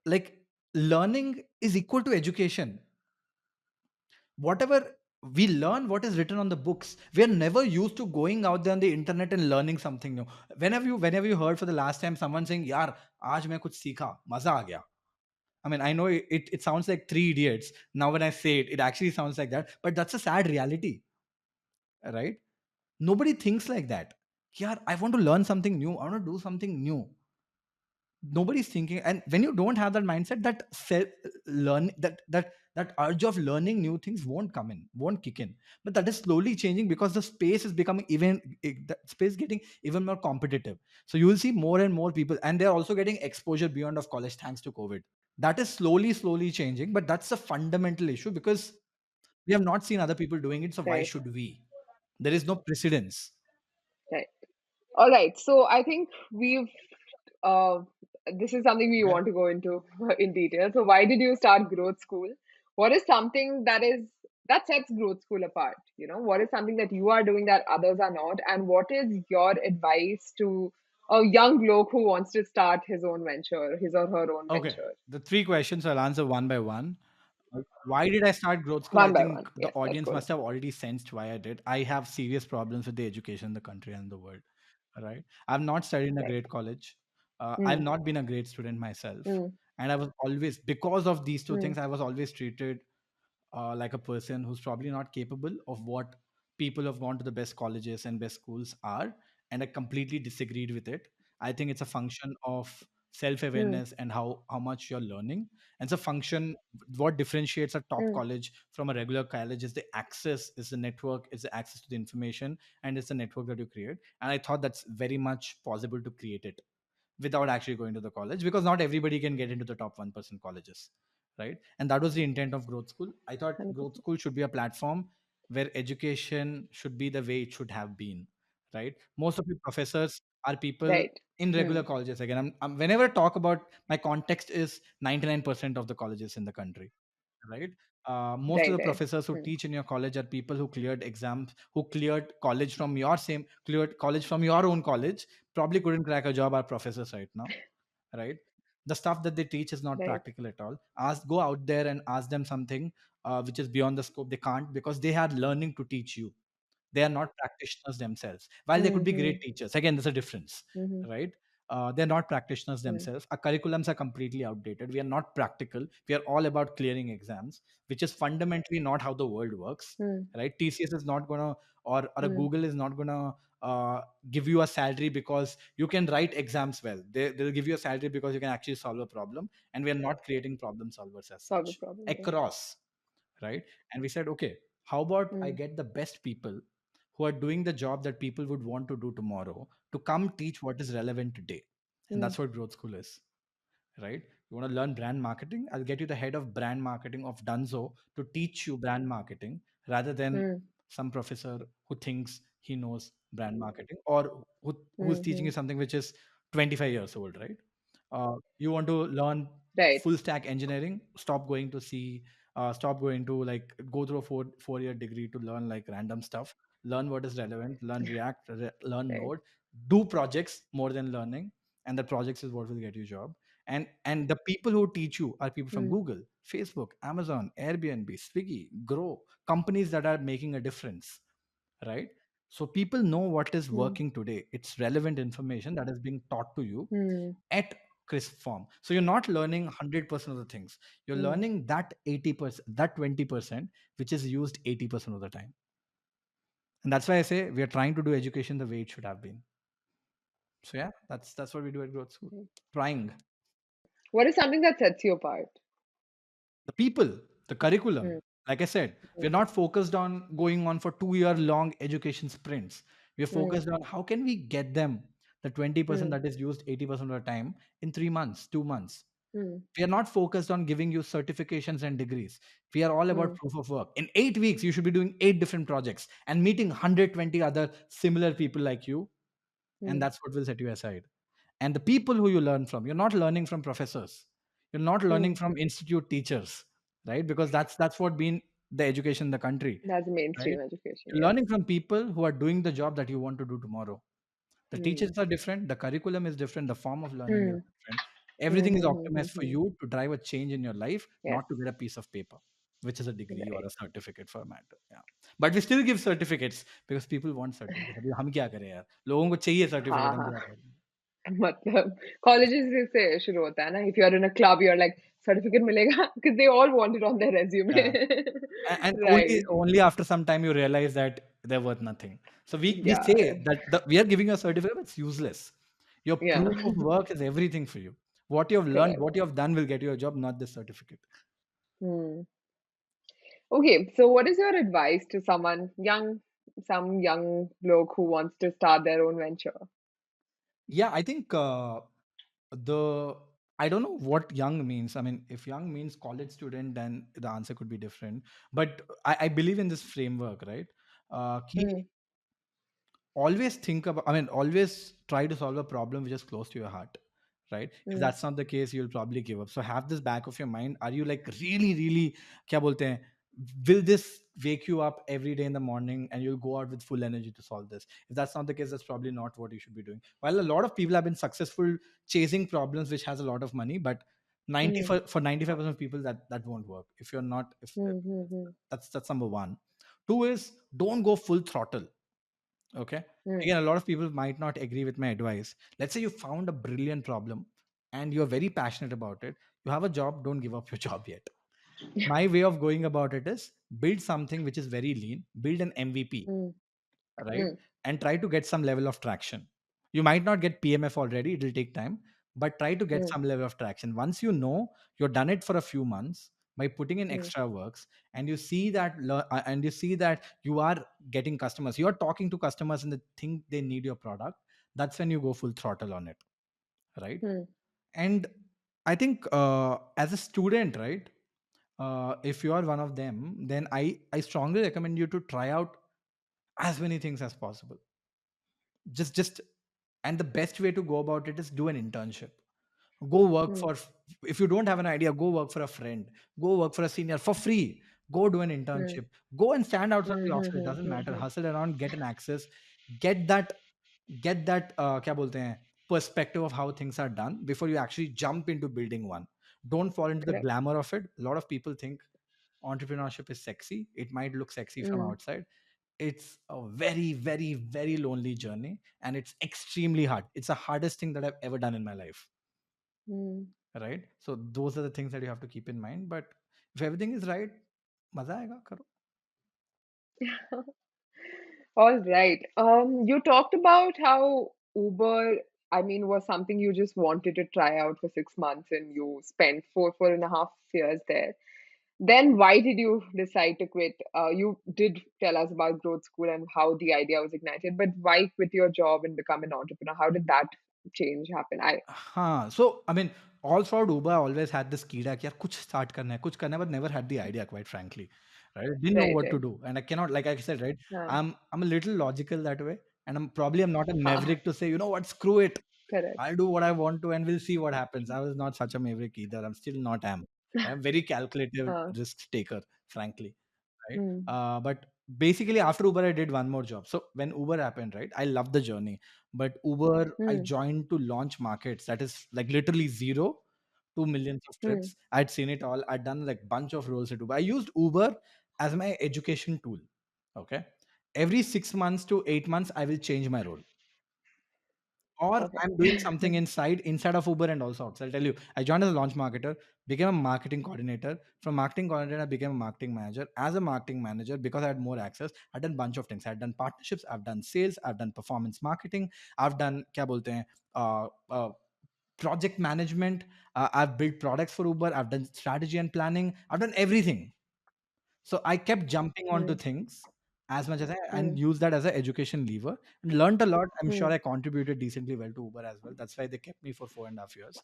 like, learning is equal to education. Whatever we learn, what is written on the books, we are never used to going out there on the internet and learning something new. Whenever you heard for the last time someone saying, yaar, aaj main kuch seekha, maza aa gaya? I mean, I know it sounds like Three Idiots. Now, when I say it, it actually sounds like that. But that's a sad reality, right? Nobody thinks like that. Yeah, I want to learn something new. I want to do something new. Nobody's thinking. And when you don't have that mindset, that urge of learning new things won't kick in. But that is slowly changing, because the space is becoming the space getting even more competitive. So you will see more and more people, and they're also getting exposure beyond of college thanks to COVID. That is slowly changing, but that's a fundamental issue, because we have not seen other people doing it, so why Right. should we? There is no precedence. Right. All right. So I think uh, this is something we Okay. want to go into in detail. So why did you start Growth School? What is something that sets Growth School apart? What is something that you are doing that others are not? And what is your advice to a young bloke who wants to start his own venture, his or her own Okay, venture? the three questions I'll answer one by one. Why did I start Growth School? I One by think one. the Yes, let's audience go. must have already sensed why I did. I have serious problems with the education in the country and the world. Right? I've not studied in a Right. great college. I've Mm, not been a great student myself. mm, And I was always, because of these two mm, things, I was always treated like a person who's probably not capable of what people who have gone to the best colleges and best schools are. And I completely disagreed with it. I think it's a function of mm, self-awareness and how much you're learning. And it's a function, what differentiates a top mm, college from a regular college is the access, is the network, is the access to the information, and it's the network that you create. And I thought that's very much possible to create it without actually going to the college, because not everybody can get into the top 1% colleges, right? And that was the intent of Growth School. I thought Growth 100%. School should be a platform where education should be the way it should have been, right? Most of the professors are people Right. in regular Hmm. colleges. Again, whenever I talk about, my context is 99% of the colleges in the country, right? Most of Right. the Right. professors who Hmm. teach in your college are people who cleared exams, who cleared college from your same cleared college from your own college, probably couldn't crack a job, are professors right now, right? The stuff that they teach is not Right. practical at all. Ask Go out there and ask them something which is beyond the scope. They can't, because they are learning to teach you. They are not practitioners themselves. While they could be Hmm. great teachers, again, there's a difference, Hmm. right? They're not practitioners Hmm. themselves. Our curriculums are completely outdated. We are not practical. We are all about clearing exams, which is fundamentally not how the world works, Hmm. right? TCS is not gonna, or a Hmm. Google is not gonna give you a salary because you can write exams well. They'll give you a salary because you can actually solve a problem, and we are not creating problem solvers as Solve the such problem. Right. across, right? And we said, okay, how about I Hmm. get the best people who are doing the job that people would want to do tomorrow to come teach what is relevant today. And Hmm. that's what Growth School is, right? You want to learn brand marketing? I'll get you the head of brand marketing of Dunzo to teach you brand marketing, rather than Hmm. some professor who thinks he knows brand marketing, or who's Hmm. teaching Hmm. you something which is 25 years old, right? You want to learn Right. full stack engineering? Stop going to see, stop going to, like, go through a four-year degree to learn like random stuff. Learn what is relevant, learn React, learn Right. Node, do projects more than learning, and the projects is what will get you job. And the people who teach you are people from Hmm. Google, Facebook, Amazon, Airbnb, Swiggy, Grow, companies that are making a difference, right? So people know what is Hmm. working today. It's relevant information that is being taught to you Hmm. at crisp form. So you're not learning 100% of the things. You're Hmm. learning that 80%, that 20%, which is used 80% of the time. And that's why I say we are trying to do education the way it should have been. So yeah, that's what we do at Growth School. Hmm. Trying. What is something that sets you apart? The people, the curriculum. Hmm. Like I said, Hmm. we're not focused on going on for 2 year long education sprints. We're Hmm. focused on how can we get them the 20% Hmm. that is used 80% of the time in 3 months, 2 months. Hmm. We are not focused on giving you certifications and degrees. We are all about Hmm. proof of work. In 8 weeks, you should be doing 8 different projects and meeting 120 other similar people like you. And Hmm. that's what will set you aside. And the people who you learn from, you're not learning from professors, you're not learning Hmm. from institute teachers, right? Because that's what been the education in the country, That's right? mainstream education. You're Yes. learning from people who are doing the job that you want to do tomorrow. The Hmm. teachers are different, the curriculum is different, the form of learning is Hmm. different. Hmm. Everything is Hmm. Hmm. optimized for Hmm. you to drive a change in your life, Yes. not to get a piece of paper, which is a degree or Right. a certificate for a matter. Yeah. But we still give certificates because people want certificates. अभी हम क्या करें यार, लोगों को चाहिए हाँ certificate, हम हाँ क्या करें? मतलब कॉलेजेस से शुरू होता है ना if you're in a club you're like certificate मिलेगा because they all want it on their resume Yeah. And only right only after some time you realize that they're worth nothing. So we yeah say that we are giving you a certificate, but it's useless. Your yeah proof of work is everything for you. What you have learned, correct what you have done will get you a job, not this certificate. hmm. Okay, so what is your advice to someone young, some young bloke who wants to start their own venture? Yeah, I think the I don't know what young means. I mean, if young means college student, then the answer could be different. But I believe in this framework, right? Ki Hmm. always think about, I mean, always try to solve a problem which is close to your heart, right? If Hmm. that's not the case, you'll probably give up. So have this back of your mind. Are you like really, really, kya bolte hain, will this wake you up every day in the morning and you'll go out with full energy to solve this? If that's not the case, that's probably not what you should be doing. While a lot of people have been successful chasing problems which has a lot of money, but 90 Hmm. for 95% of people that won't work. If you're not, if Hmm. Hmm. Hmm. that's number one. Two is, don't go full throttle. Okay. Hmm. Again, a lot of people might not agree with my advice. Let's say you found a brilliant problem and you're very passionate about it. You have a job, don't give up your job yet. My way of going about it is build something which is very lean, build an MVP, Hmm. right? Hmm. And try to get some level of traction. You might not get PMF already, it will take time, but try to get Hmm. some level of traction. Once you know you've done it for a few months by putting in Hmm. extra works, and you see that and you see that you are getting customers, you are talking to customers and they think they need your product, that's when you go full throttle on it, right? Hmm. And I think as a student, right, if you are one of them, then I strongly recommend you to try out as many things as possible. Just and the best way to go about it is do an internship. Go work mm, for, if you don't have an idea, go work for a friend, go work for a senior for free, go do an mm, internship, go and stand outside the mm, office, mm, it mm, doesn't mm, matter, mm. hustle around, get an access, get that क्या बोलते हैं perspective of how things are done before you actually jump into building one. Don't fall into the Correct. glamour of it. A lot of people think entrepreneurship is sexy. It might look sexy from Mm, outside. It's a very, very, very lonely journey, and it's extremely hard. It's the hardest thing that I've ever done in my life, mm. right? So those are the things that you have to keep in mind. But if everything is right, maza aega, karo. All right. You talked about how Uber, I mean, was something you just wanted to try out for 6 months and you spent 4.5 years there. Then why did you decide to quit? You did tell us about growth school and how the idea was ignited, but why quit your job and become an entrepreneur? How did that change happen? I हाँ, so I mean, all throughout Uber, I always had this कीड़ा कि यार कुछ start करना है, कुछ करना है, but never had the idea, quite frankly, right? Didn't know right, what to right. do, and I cannot, like I said, right? Huh, I'm a little logical that way, and I'm not a huh, maverick to say, you know what, screw it, correct. I'll do what I want to, and we'll see what happens. I was not such a maverick either. I'm still not am. I'm very calculative Huh, risk taker, frankly, right? hmm, But basically, after Uber, I did one more job. So when Uber happened, right, I loved the journey. But Uber, I hmm, joined to launch markets. That is like literally zero to millions of hmm. trips. I'd seen it all. I'd done like bunch of roles at Uber. I used Uber as my education tool. Okay. Every 6 months to 8 months, I will change my role, or Okay. I'm doing something inside of Uber and also outside. I'll tell you, I joined as a launch marketer, became a marketing coordinator. From marketing coordinator, I became a marketing manager. As a marketing manager, because I had more access, I've done a bunch of things. I've done partnerships, I've done sales, I've done performance marketing, I've done क्या बोलते हैं project management. I've built products for Uber. I've done strategy and planning. I've done everything. So I kept jumping onto Hmm, things as much as I hmm, and use that as an education lever and learned a lot. I'm sure hmm. I contributed decently well to Uber as well. That's why they kept me for 4.5 years.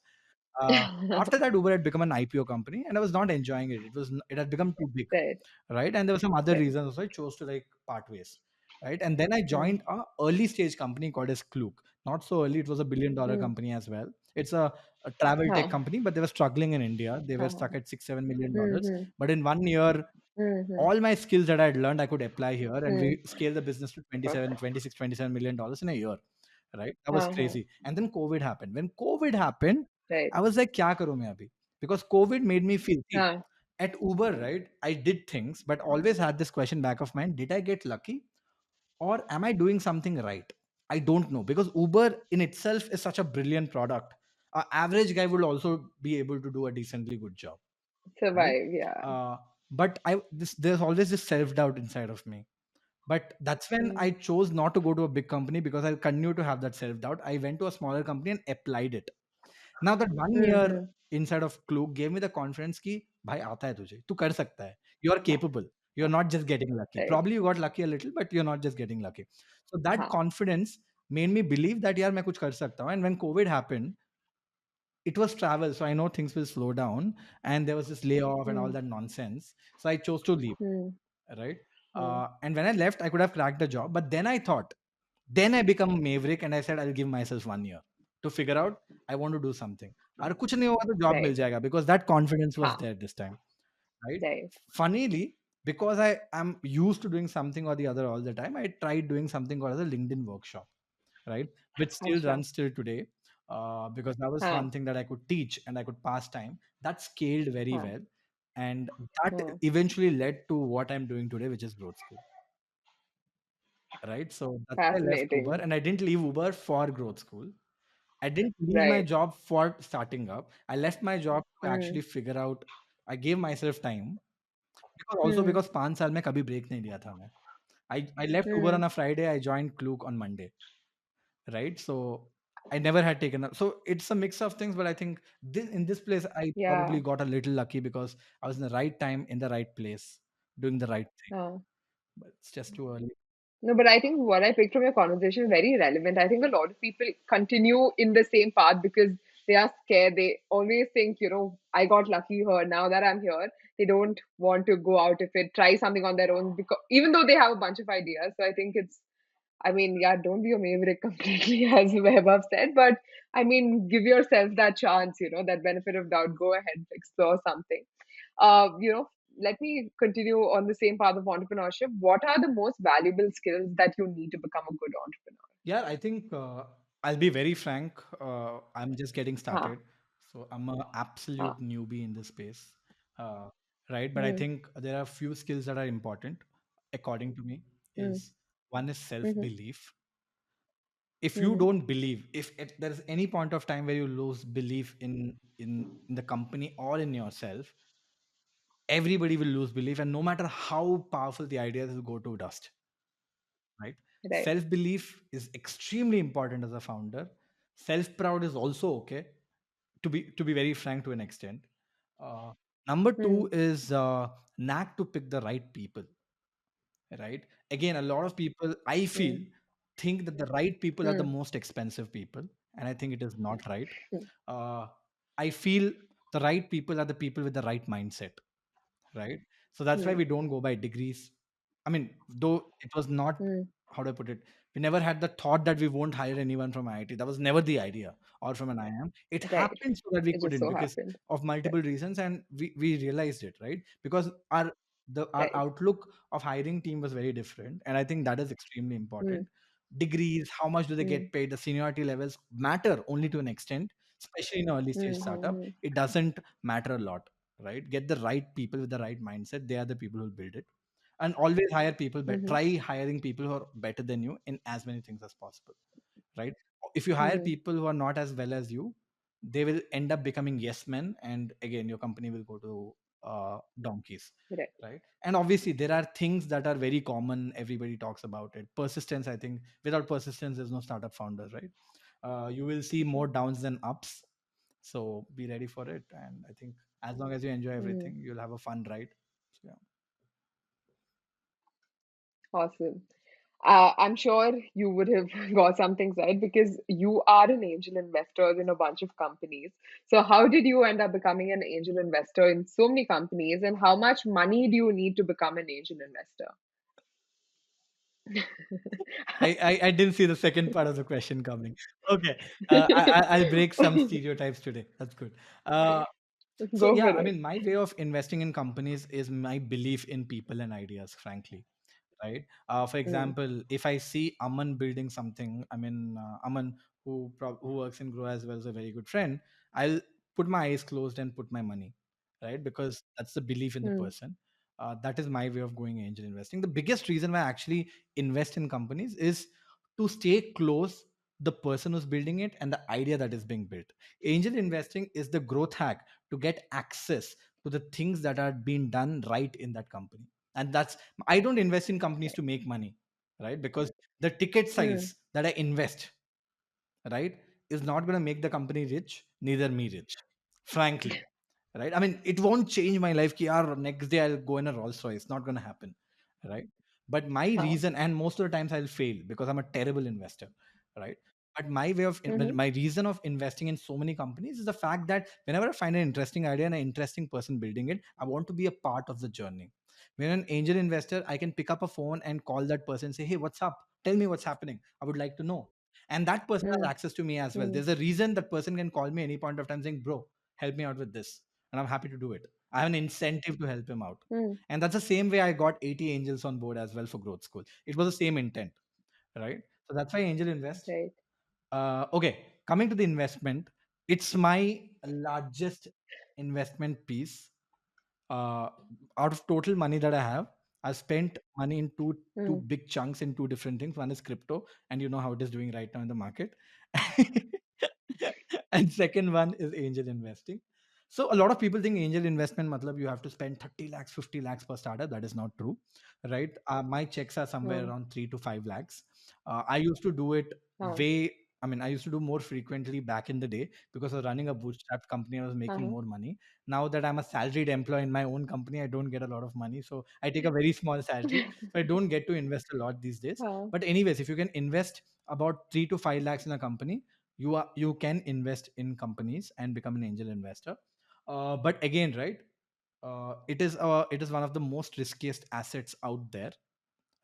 Uh, After that, Uber had become an IPO company, and I was not enjoying it. It had become too big, Right, right? And there were some other right. reasons also I chose to like part ways, right? And then I Hmm, joined a early stage company called as Klook. Not so early; it was a $1 billion hmm. company as well. It's a travel tech Huh, company, but they were struggling in India. They were huh, stuck at $6-7 million. hmm, hmm, But in 1 year, hmm, hmm, all my skills that I had learned, I could apply here, and hmm. we scaled the business to 27, Perfect. 26, $27 million in a year, right? That was Huh, huh. crazy. And then COVID happened. When COVID happened, Right. I was like, kya karu main abhi? Because COVID made me feel, see, Huh. at Uber, right? I did things, but always had this question back of mind: did I get lucky, or am I doing something right? I don't know, because Uber in itself is such a brilliant product. An average guy would also be able to do a decently good job, right? Survive, yeah. Uh, but there's always this self doubt inside of me. But that's when I Hmm, chose not to go to a big company, because I continue to have that self doubt. I went to a smaller company and applied it. Now that one hmm, year hmm. inside of Klook gave me the confidence कि भाई आता है तुझे, तू कर सकता है. You are capable. You're not just getting lucky. Right. Probably you got lucky a little, but you're not just getting lucky. So that Huh. confidence made me believe that यार मैं कुछ कर सकता हूँ. And when COVID happened, it was travel, so I know things will slow down, and there was this layoff and all Hmm, that nonsense. So I chose to leave, hmm, right? hmm, And when I left, I could have cracked the job, but then I thought, then I become maverick, and I said I'll give myself 1 year to figure out I want to do something. और कुछ नहीं होगा तो job मिल right. जाएगा, because that confidence was Huh. there this time, right? Right. Funnily, because I am used to doing something or the other all the time, I tried doing something called as a LinkedIn workshop, right? Which still Acha. runs till today, because that was Huh. one thing that I could teach and I could pass time. That scaled very Huh. well, and that Huh. eventually led to what I'm doing today, which is Growth School, right? So that's why I left Uber, Fascinating. and I didn't leave Uber for Growth School. I didn't leave my Right. job for starting up. I left my job to Hmm. actually figure out. I gave myself time, because also Hmm. because 5 साल में कभी break नहीं लिया था मैं. I left Uber Hmm. on a Friday. I joined Klook on Monday, right? So I never had taken up. So it's a mix of things, but I think in this place I Yeah. probably got a little lucky, because I was in the right time in the right place doing the right thing. Huh. But it's just too early. No, but I think what I picked from your conversation is very relevant. I think a lot of people continue in the same path because they are scared. They always think, I got lucky here. Now that I'm here, they don't want to go out of it, try something on their own because even though they have a bunch of ideas. So I think it's I mean, yeah, don't be a maverick completely, as Vaibhav said, but I mean, give yourself that chance, that benefit of doubt. Go ahead, explore something. Uh, you know, Let me continue on the same path of entrepreneurship. What are the most valuable skills that you need to become a good entrepreneur? Yeah, I think I'll be very frank. I'm just getting Huh, started, so I'm an huh, absolute newbie in this space, uh, right? But I mm, think there are a few skills that are important, according to me. mm, Is one is self mm-hmm, belief. If you mm-hmm, don't believe, if there is any point of time where you lose belief in the company or in yourself, everybody will lose belief, and no matter how powerful the ideas will go to dust, right? right. Self belief is extremely important as a founder. Self proud is also okay, to be very frank, to an extent. uh, Number two Mm, is knack to pick the right people, right? Again, a lot of people, I feel, mm, think that the right people are the mm, most expensive people, and I think it is not right. mm, uh, I feel the right people are the people with the right mindset, right? So that's why mm, we don't go by degrees. I mean, though it was not, mm, how do I put it? We never had the thought that we won't hire anyone from IIT. That was never the idea, or from an IIM. It right. happened so that we It just couldn't, so because happened. of Right. multiple reasons, and we realized it, right? Because our Right. outlook of hiring team was very different, and I think that is extremely Mm, important. Degrees, how much do they mm, get paid? The seniority levels matter only to an extent, especially in early stage mm, startup. mm, It doesn't matter a lot, right? Get the right people with the right mindset. They are the people who build it. And always hire people, but mm, try hiring people who are better than you in as many things as possible, right? If you hire mm, people who are not as well as you, they will end up becoming yes men, and again, your company will go to donkeys, right. right? And obviously, there are things that are very common. Everybody talks about it. Persistence. I think without persistence, there's no startup founder, right? You will see more downs than ups, so be ready for it. And I think as long as you enjoy Mm, everything, you'll have a fun ride. So, yeah. awesome. I'm sure you would have got some things right because you are an angel investor in a bunch of companies. So, how did you end up becoming an angel investor in so many companies, and how much money do you need to become an angel investor? I didn't see the second part of the question coming. Okay, I'll break some stereotypes today. That's good. Uh, so Go for yeah, I it. mean, my way of investing in companies is my belief in people and ideas, frankly, right? For Mm, example, if I see Aman building something, I mean, Aman, who works in Grow as well, is a very good friend. I'll put my eyes closed and put my money, right? Because that's the belief in the mm, person. That is my way of going angel investing. The biggest reason why I actually invest in companies is to stay close the person who's building it and the idea that is being built. Angel investing is the growth hack to get access to the things that are being done right in that company. And that's, I don't invest in companies right. to make money, right? Because the ticket Mm, size that I invest, right, is not going to make the company rich, neither me rich, frankly, right? I mean, it won't change my life. Ki, yaar, next day I'll go in a Rolls Royce. Not going to happen, right? But my huh. reason, and most of the times I'll fail because I'm a terrible investor, right? But my way of, Mm-hmm, my reason of investing in so many companies is the fact that whenever I find an interesting idea and an interesting person building it, I want to be a part of the journey. When an angel investor, I can pick up a phone and call that person and say, hey, what's up? Tell me what's happening. I would like to know. And that person has mm, access to me as well. mm, There's a reason that person can call me any point of time saying, bro, help me out with this. And I'm happy to do it. I have an incentive to help him out. mm, And that's the same way I got 80 angels on board as well for Growth School. It was the same intent, right? So that's why angel invest. right. Okay, coming to the investment, it's my largest investment piece. uh, Out of total money that I have, I spent money in two Mm, big chunks in two different things. One is crypto, and you know how it is doing right now in the market. And second one is angel investing. So a lot of people think angel investment matlab you have to spend 30 lakhs, 50 lakhs per startup. That is not true, right? My checks are somewhere mm, around 3 to 5 lakhs. I used to do it huh, way. I mean, I used to do more frequently back in the day because I was running a bootstrapped company. I was making uh-huh, more money. Now that I'm a salaried employee in my own company, I don't get a lot of money. So I take a very small salary. So I don't get to invest a lot these days. huh, But anyways, if you can invest about 3 to 5 lakhs in a company, you can invest in companies and become an angel investor. But again, right? It is one of the most riskiest assets out there,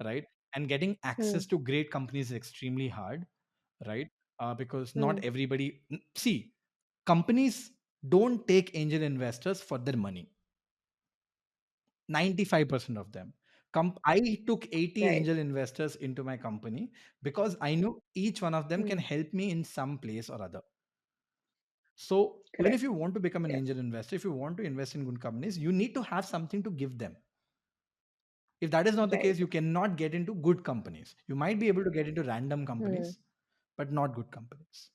right? and getting Hmm. access to great companies is extremely hard, right? Because not Hmm. everybody see, companies don't take angel investors for their money. 95% of them. I took 80 Right. angel investors into my company because I knew each one of them can Hmm. help me in some place or other. So even if Correct. you want to become an Yes. angel investor, if you want to invest in good companies, you need to have something to give them. If that is not the case, Right. you cannot get into good companies. You might be able to get into random Hmm. companies, but not good companies.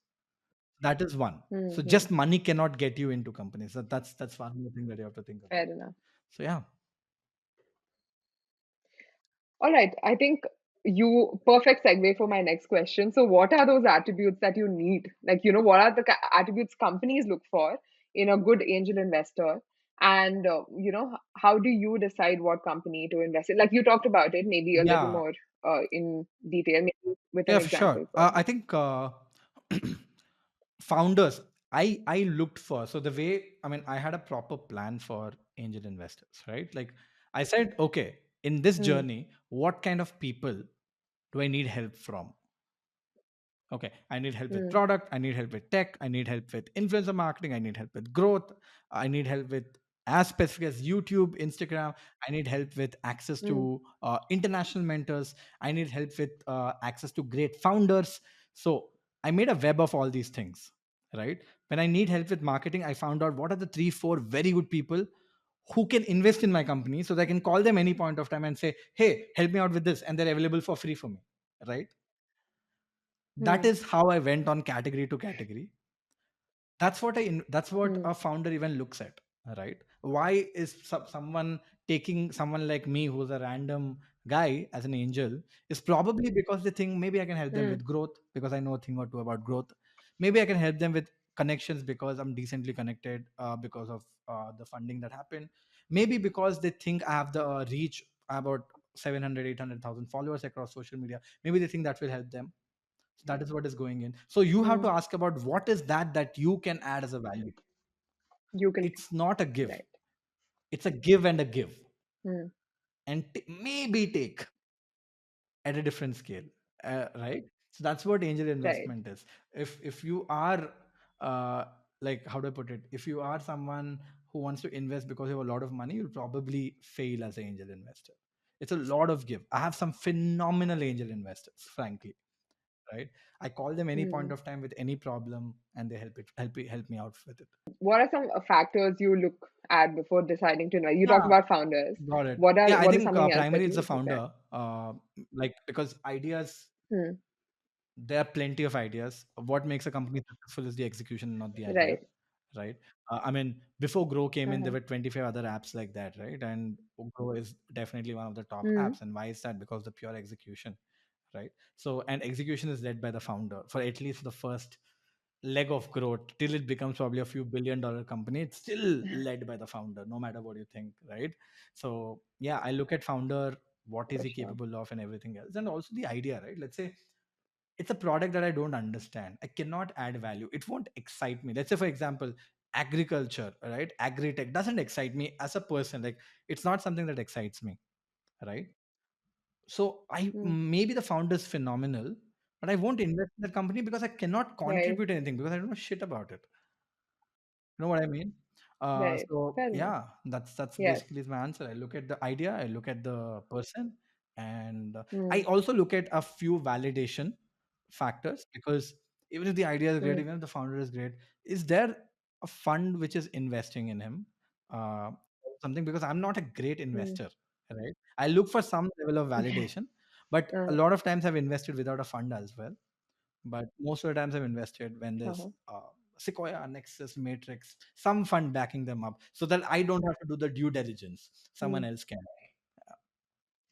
That is one. Hmm. So Hmm. just money cannot get you into companies. That's one more thing that you have to think about. Fair enough. So yeah, All right. I think you perfect segue for my next question. So, what are those attributes that you need? Like, what are the attributes companies look for in a good angel investor? And, how do you decide what company to invest in? Like, you talked about it, maybe a little yeah, more in detail, maybe with an yeah, for sure. example first. I think founders. I looked for, so the way, I mean, I had a proper plan for angel investors, right? Like I said, okay, in this Hmm. journey, what kind of people do I need help from? Okay, I need help with Hmm. product, I need help with tech, I need help with influencer marketing, I need help with growth, I need help with as specific as YouTube, Instagram, I need help with access Hmm. to international mentors, I need help with access to great founders. So I made a web of all these things, right? When I need help with marketing, I found out what are the 3 4 very good people who can invest in my company, so that I can call them any point of time and say, hey, help me out with this, and they're available for free for me, right? That Hmm. is how I went on category to category. That's what Hmm. a founder even looks at, right? Why is someone taking someone like me, who's a random guy, as an angel? Is probably because they think maybe I can help them Hmm. with growth because I know a thing or two about growth. Maybe I can help them with connections because I'm decently connected, because of the funding that happened. Maybe because they think I have the reach, about 700, 800,000 followers across social media. Maybe they think that will help them. That is what is going in. So you have Hmm. to ask about what is that you can add as a value. You can. It's not a give, Right. it's a give and a give, Hmm. and maybe take at a different scale, right? So that's what angel Right. investment is. If you are, uh, like, how do I put it, if you are someone who wants to invest because you have a lot of money, you'll probably fail as an angel investor. It's a lot of give. I have some phenomenal angel investors, frankly, right? I call them any point Hmm. of time with any problem, and they help me out with it. What are some factors you look at before deciding to invest? You talked Yeah, about founders. got it. What are Yeah, I what is think something else that primary it's the you look at? founder. Like, because ideas, Hmm. there are plenty of ideas. What makes a company successful is the execution, not the idea, Right. right? I mean, before Grow came in, there Uh-huh. were 25 other apps like that, right? And Grow is definitely one of the top Hmm. apps. And why is that? Because the pure execution, right? So, and execution is led by the founder for at least the first leg of growth till it becomes probably a few billion-dollar company. It's still led by the founder, no matter what you think, right? So yeah, I look at founder, what is For he sure. capable of, and everything else, and also the idea, right? Let's say it's a product that I don't understand, I cannot add value, it won't excite me. Let's say, for example, agriculture, right? Agri-tech doesn't excite me as a person. Like, it's not something that excites me, right? So I, Hmm. maybe the founder is phenomenal, but I won't invest in that company because I cannot Right. contribute anything because I don't know shit about it. You know what I mean? Right. So Fair enough. yeah, that's Yes. basically my answer. I look at the idea, I look at the person, and I Hmm. also look at a few validation factors, because even if the idea is great, Hmm. even if the founder is great, is there a fund which is investing in him? Uh, Something, because I'm not a great Hmm. investor, right? I look for some level of validation, but a Uh, lot of times I've invested without a fund as well. But most of the times I've invested when there's uh-huh. Sequoia, Nexus, Matrix, some fund backing them up, so that I don't have to do the due diligence. Hmm. Someone else can.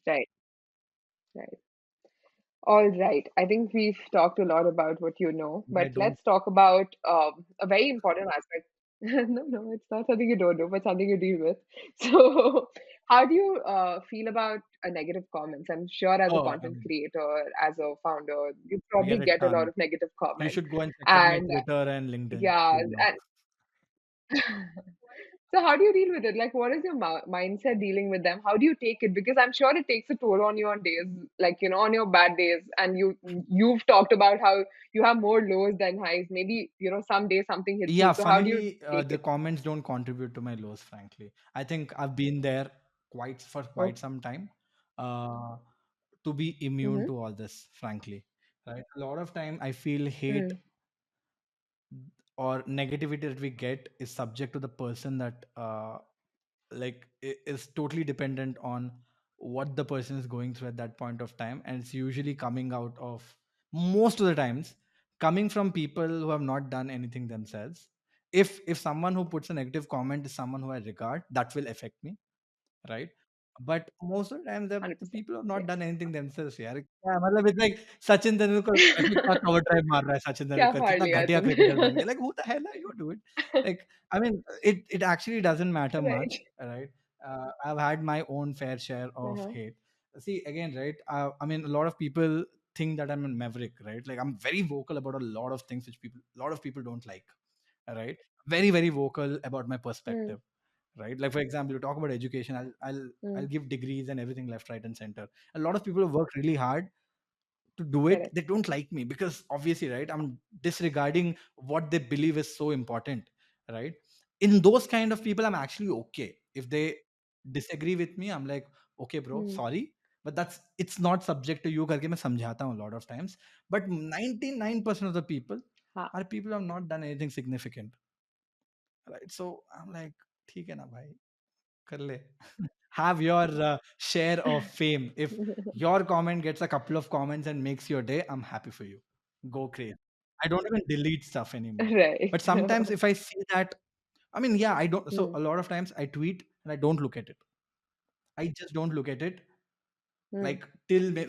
Right. Right. All right. I think we've talked a lot about what you know, I but don't. let's talk about a very important aspect. No, no, it's not something you don't know, but something you deal with. So, how do you feel about a negative comments? I'm sure as a Oh, content creator, as a founder, you I probably get a get a lot ton. of negative You comments. should go and check out my And Twitter and LinkedIn. yeah, You'll know. and So how do you deal with it? Like, what is your mindset dealing with them? How do you take it? Because I'm sure it takes a toll on you on days, like, on your bad days. And you've talked about how you have more lows than highs. Maybe, some day something hits you. Yeah, So how do you funnily, take the it? comments don't contribute to my lows, frankly. I think I've been there quite Oh, some time, uh, to be immune mm-hmm, to all this, frankly. Right? A lot of time I feel hate mm, or negativity that we get is subject to the person that, is totally dependent on what the person is going through at that point of time, and it's usually coming out of, most of the times, coming from people who have not done anything themselves. If someone who puts a negative comment is someone who I regard, that will affect me, right? But most of the time, the 100%. people who have not Yes. done anything themselves, यार क्या मतलब, it's like Sachin Tendulkar ऐसे क्या cover drive मार रहा है Sachin क्या Tendulkar फाड़ कितना लिया घटिया cricketer बन तूने? गया, like who the hell are you, dude? Like, I mean, it actually doesn't matter Right. much, right? I've had my own fair share of Uh-huh. hate. See, again, right? I mean, a lot of people think that I'm a maverick, right? Like, I'm very vocal about a lot of things which a lot of people don't like, right? Very, very vocal about my Mm, perspective, right? Like, for example, you talk about education, I'll mm, give degrees and everything left, right, and center. A lot of people who work really hard to do it, correct. they don't like me because obviously, right, I'm disregarding what they believe is so important, right? In those kind of people, I'm actually okay if they disagree with me. I'm like, okay bro, Mm, sorry, but it's not subject to you करके मैं समझाता हूँ a lot of times. But 99% of the people ha. are people who have not done anything significant, right? So I'm like, ठीक है ना भाई, कर ले. Have your share of fame. If your comment gets a couple of comments and makes your day, I'm happy for you. Go crazy. I don't even delete stuff anymore. Right. But sometimes if I see that, I mean, yeah, I don't. So Mm, a lot of times I tweet and I don't look at it. I just don't look at it, mm, like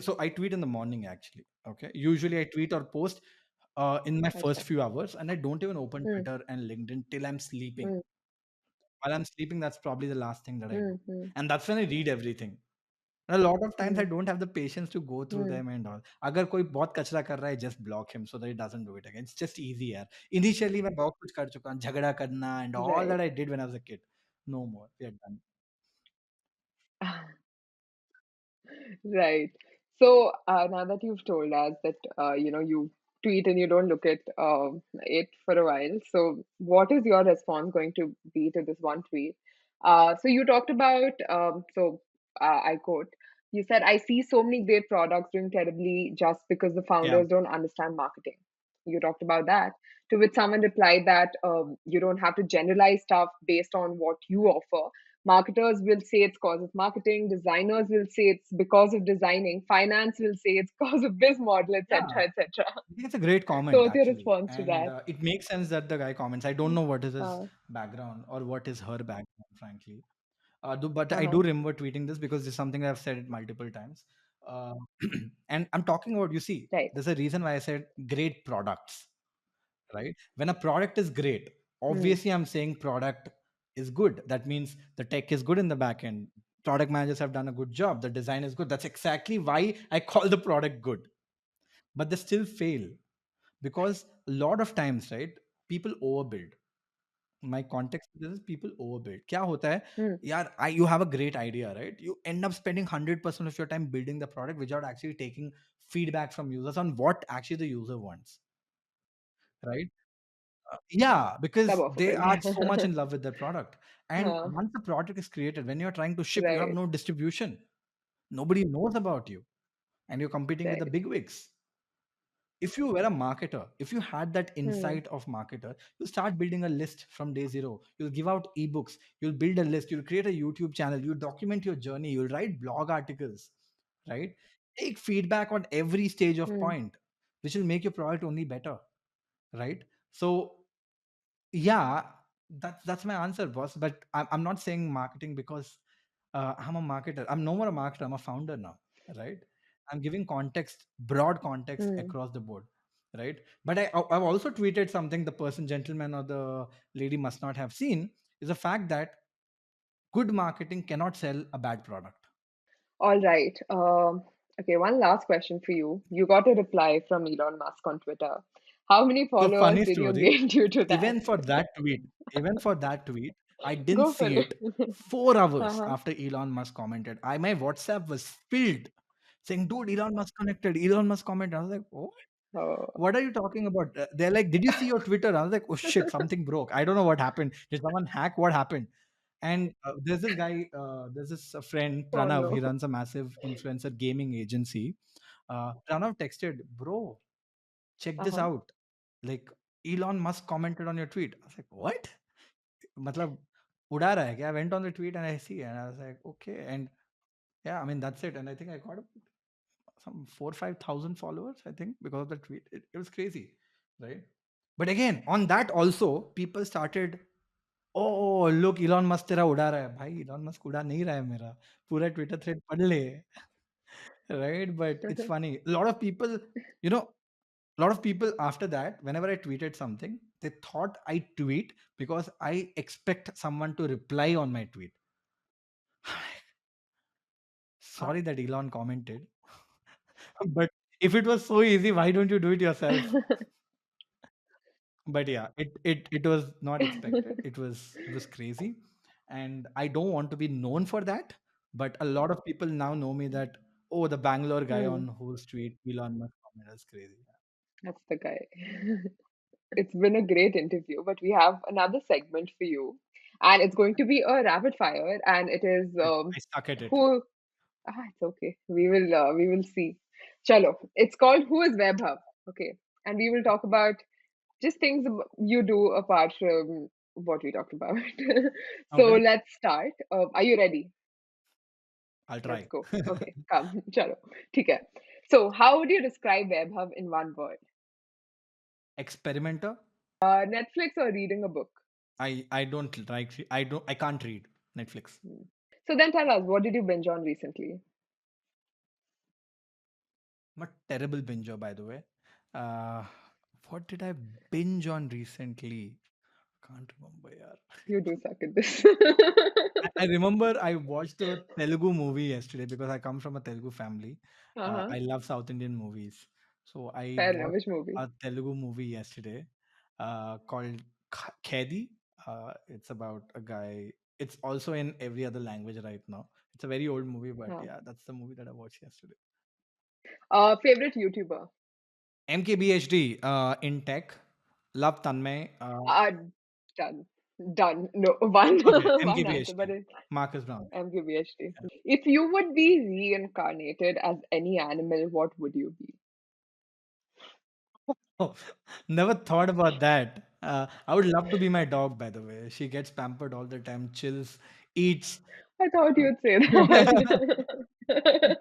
so I tweet in the morning actually. Okay. Usually I tweet or post in my first acha. few hours, and I don't even open Mm, Twitter and LinkedIn till I'm sleeping. mm, While I'm sleeping, that's probably the last thing that I do. mm, mm, And that's when I read everything. A lot of times I mm, don't have the patience to go through mm, them and all. अगर कोई बहुत कचरा कर रहा है, just block him so that he doesn't do it again. It's just easy यार. Initially मैं बहुत कुछ कर चुका हूँ, झगड़ा करना and all right. that I did when I was a kid. No more. We are done. Right. So now that you've told us that you tweet and you don't look at it for a while, so what is your response going to be to this one tweet? So you talked about I quote, you said, "I see so many great products doing terribly just because the Yeah. founders don't understand marketing." You talked about that. To which someone replied that you don't have to generalize stuff based on what you offer. Marketers will say it's cause of marketing, designers will say it's because of designing, finance will say it's cause of biz model, Yeah. etc., etc. I think it's a great So comment what's your actually. response to And that? it makes sense that the guy comments. I don't know what is his Uh, background or what is her background, frankly. But I uh-huh. do remember tweeting this because it's something I've said it multiple times. Uh, and I'm talking about, you see, Right. there's a reason why I said great products, right? When a product is great, Hmm. obviously I'm saying product is good. That means the tech is good in the back end. Product managers have done a good job. The design is good. That's exactly why I call the product good. But they still fail because a lot of times, right, people overbuild. My context to this is people overbuild. क्या होता है Hmm. यार, you have a great idea, right? You end up spending 100% of your time building the product without actually taking feedback from users on what actually the user wants, right? Yeah, because Sab offer they kar are liya. so much in love with their product. And Huh. once the product is created, when you're trying to ship, you have Right. no distribution. Nobody knows about you, and you're competing with the Right. bigwigs. If you were a marketer, if you had that Hmm. insight of marketer, you start building a list from day zero. You'll give out ebooks, you'll build a list, you'll create a YouTube channel, you document your journey, you'll write blog articles, right? Take feedback on every stage of Hmm. point, which will make your product only better, right? So yeah, that's my answer, boss. But I'm not saying marketing because I'm a marketer. I'm no more a marketer. I'm a founder now, right? I'm giving context, broad context Hmm. across the board, right? But I've also tweeted something the person, gentleman, or the lady must not have seen is the fact that good marketing cannot sell a bad product. All right. Okay, one last question for you. You got a reply from Elon Musk on Twitter. How many So followers funny did you story. gain due to that? Even for that tweet, even for that tweet. I didn't Go for see it. it 4 hours Uh-huh. after Elon Musk commented. My WhatsApp was filled saying, "Dude, Elon Musk connected. Elon Musk commented." I was like, "Oh, Oh, what are you talking about?" They're like, "Did you see your Twitter?" I was like, "Oh shit, something broke. I don't know what happened. Did someone hack? What happened?" And there's this guy, there's this friend, oh Pranav. He no. runs a massive influencer gaming agency. Pranav texted, "Bro, check this Uh-huh. out. Like, Elon Musk commented on your tweet." I was like, "What? मतलब उड़ा रहा है क्या?" I went on the tweet and I see, and I was like, "Okay." And yeah, I mean that's it. And I think I got some 4 or 5 thousand followers. I think because of the tweet, it was crazy, right? But again, on that also, people started. Oh, look, Elon Musk तेरा उड़ा रहा है भाई. Elon Musk उड़ा नहीं रहा है मेरा पूरा ट्विटर थ्रेड पढ़ ले. Right? But it's funny. A lot of people, you know, a lot of people after that, whenever I tweeted something, they thought I tweet because I expect someone to reply on my tweet. Uh, Sorry that Elon commented, but if it was so easy, why don't you do it yourself? But yeah, it was not expected. It was crazy, and I don't want to be known for that. But a lot of people now know me that, oh, the Bangalore guy hmm, on whose tweet Elon Musk commented is crazy. that's the guy. It's been a great interview, but we have another segment for you, and it's going to be a rapid fire, and it is I suck at it. who. Ah, it's okay. We will see. Chalo. It's called Who is Vaibhav? Okay, and we will talk about just things you do apart from what we talked about. So Okay, let's start. Are you ready? I'll Let's try. go. Okay, come. Chalo. ठीक है. So, how would you describe Vaibhav in one word? Experimenter. Netflix or reading a book? I don't like. I can't read Netflix. Hmm. So then tell us, what did you binge on recently? I'm a terrible binger, by the way. Uh, what did I binge on recently? Can't remember, yaar. You do suck at this. I remember I watched a Telugu movie yesterday because I come from a Telugu family. Uh-huh. I love South Indian movies. So I Fair enough. watched Which movie? a Telugu movie yesterday called Khedi. It's about a guy. It's also in every other language right now. It's a very old movie, but Huh. yeah, that's the movie that I watched yesterday. Favorite YouTuber? MKBHD in tech. Love Tanmay. Uh, done. Done. No, one Okay, one answer, but MKBHD. it's Marcus Brown. MQBHD. If you would be reincarnated as any animal, what would you be? Oh, never thought about that. I would love to be my dog, by the way. She gets pampered all the time, chills, eats. I thought uh, you'd say I that.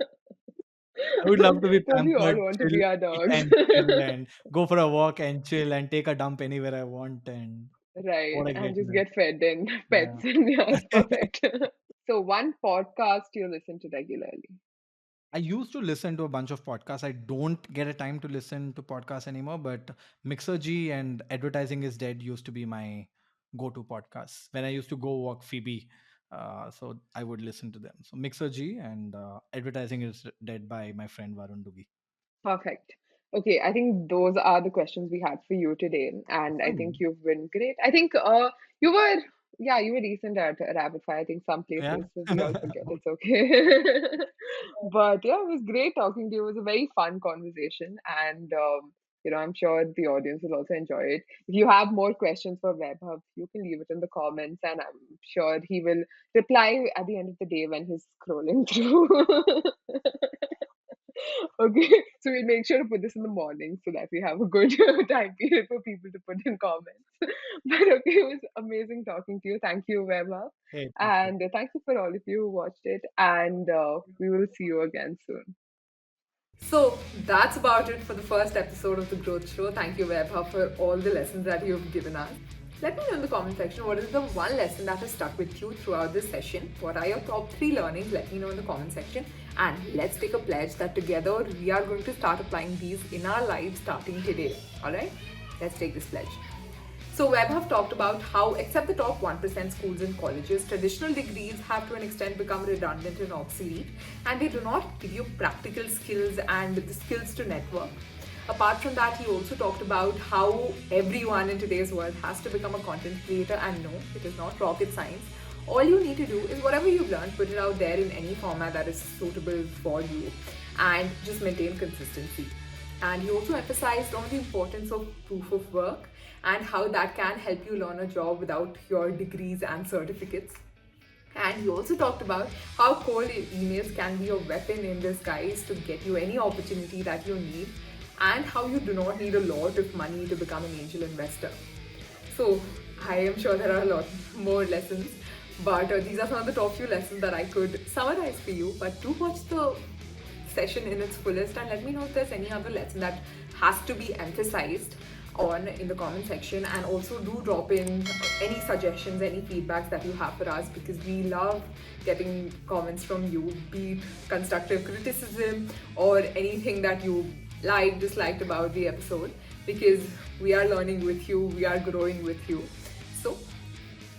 would love to be Don't we all pampered, want to chill, be our eat dogs? and chill, and go for a walk and chill and take a dump anywhere I want. And Right, what a and great just life. get fed in Yeah. pets, and yeah, it's perfect. So, one podcast you listen to regularly. I used to listen to a bunch of podcasts. I don't get a time to listen to podcasts anymore, but Mixergy and Advertising is Dead used to be my go-to podcasts when I used to go walk Phoebe. So I would listen to them. So Mixergy and Advertising is Dead by my friend Varun Dugi. Perfect. Okay, I think those are the questions we had for you today, and I think Hmm. you've been great. I think you were, yeah, you were decent at rapid fire. I think some Yeah. places we all forget. It's okay. But yeah, it was great talking to you. It was a very fun conversation, and I'm sure the audience will also enjoy it. If you have more questions for Webhub, you can leave it in the comments, and I'm sure he will reply at the end of the day when he's scrolling through. Okay, so we'll make sure to put this in the morning so that we have a good time period for people to put in comments. But okay, it was amazing talking to you. Thank you, Wema. Hey, thank you. And thank you for all of you who watched it. And we will see you again soon. So that's about it for the first episode of the Growth Show. Thank you, Vaibhav, for all the lessons that you've given us. Let me know in the comment section what is the one lesson that has stuck with you throughout this session. What are your top 3 learnings? Let me know in the comment section. And let's take a pledge that together we are going to start applying these in our lives starting today. Alright? Let's take this pledge. So Webb have talked about how, except the top 1% schools and colleges, traditional degrees have to an extent become redundant and obsolete, and they do not give you practical skills and the skills to network. Apart from that, he also talked about how everyone in today's world has to become a content creator, and no, it is not rocket science. All you need to do is whatever you've learned, put it out there in any format that is suitable for you, and just maintain consistency. And he also emphasized on the importance of proof of work and how that can help you learn a job without your degrees and certificates. And he also talked about how cold emails can be a weapon in disguise to get you any opportunity that you need, and how you do not need a lot of money to become an angel investor. So I am sure there are a lot more lessons, but these are some of the top few lessons that I could summarize for you. But do watch the session in its fullest and let me know if there's any other lesson that has to be emphasized on in the comment section, and also do drop in any suggestions, any feedbacks that you have for us, because we love getting comments from you, be it constructive criticism or anything that you disliked about the episode, because we are learning with you, we are growing with you. So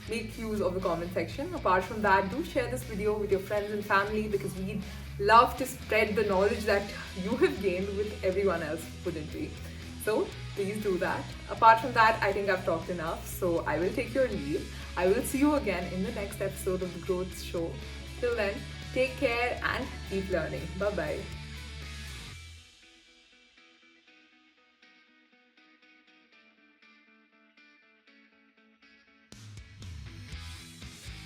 make use of the comment section. Apart from that, do share this video with your friends and family, because we love to spread the knowledge that you have gained with everyone else, wouldn't we? So please do that. Apart from that, I think I've talked enough, so I will take your leave. I will see you again in the next episode of the Growth Show. Till then, take care and keep learning. Bye bye.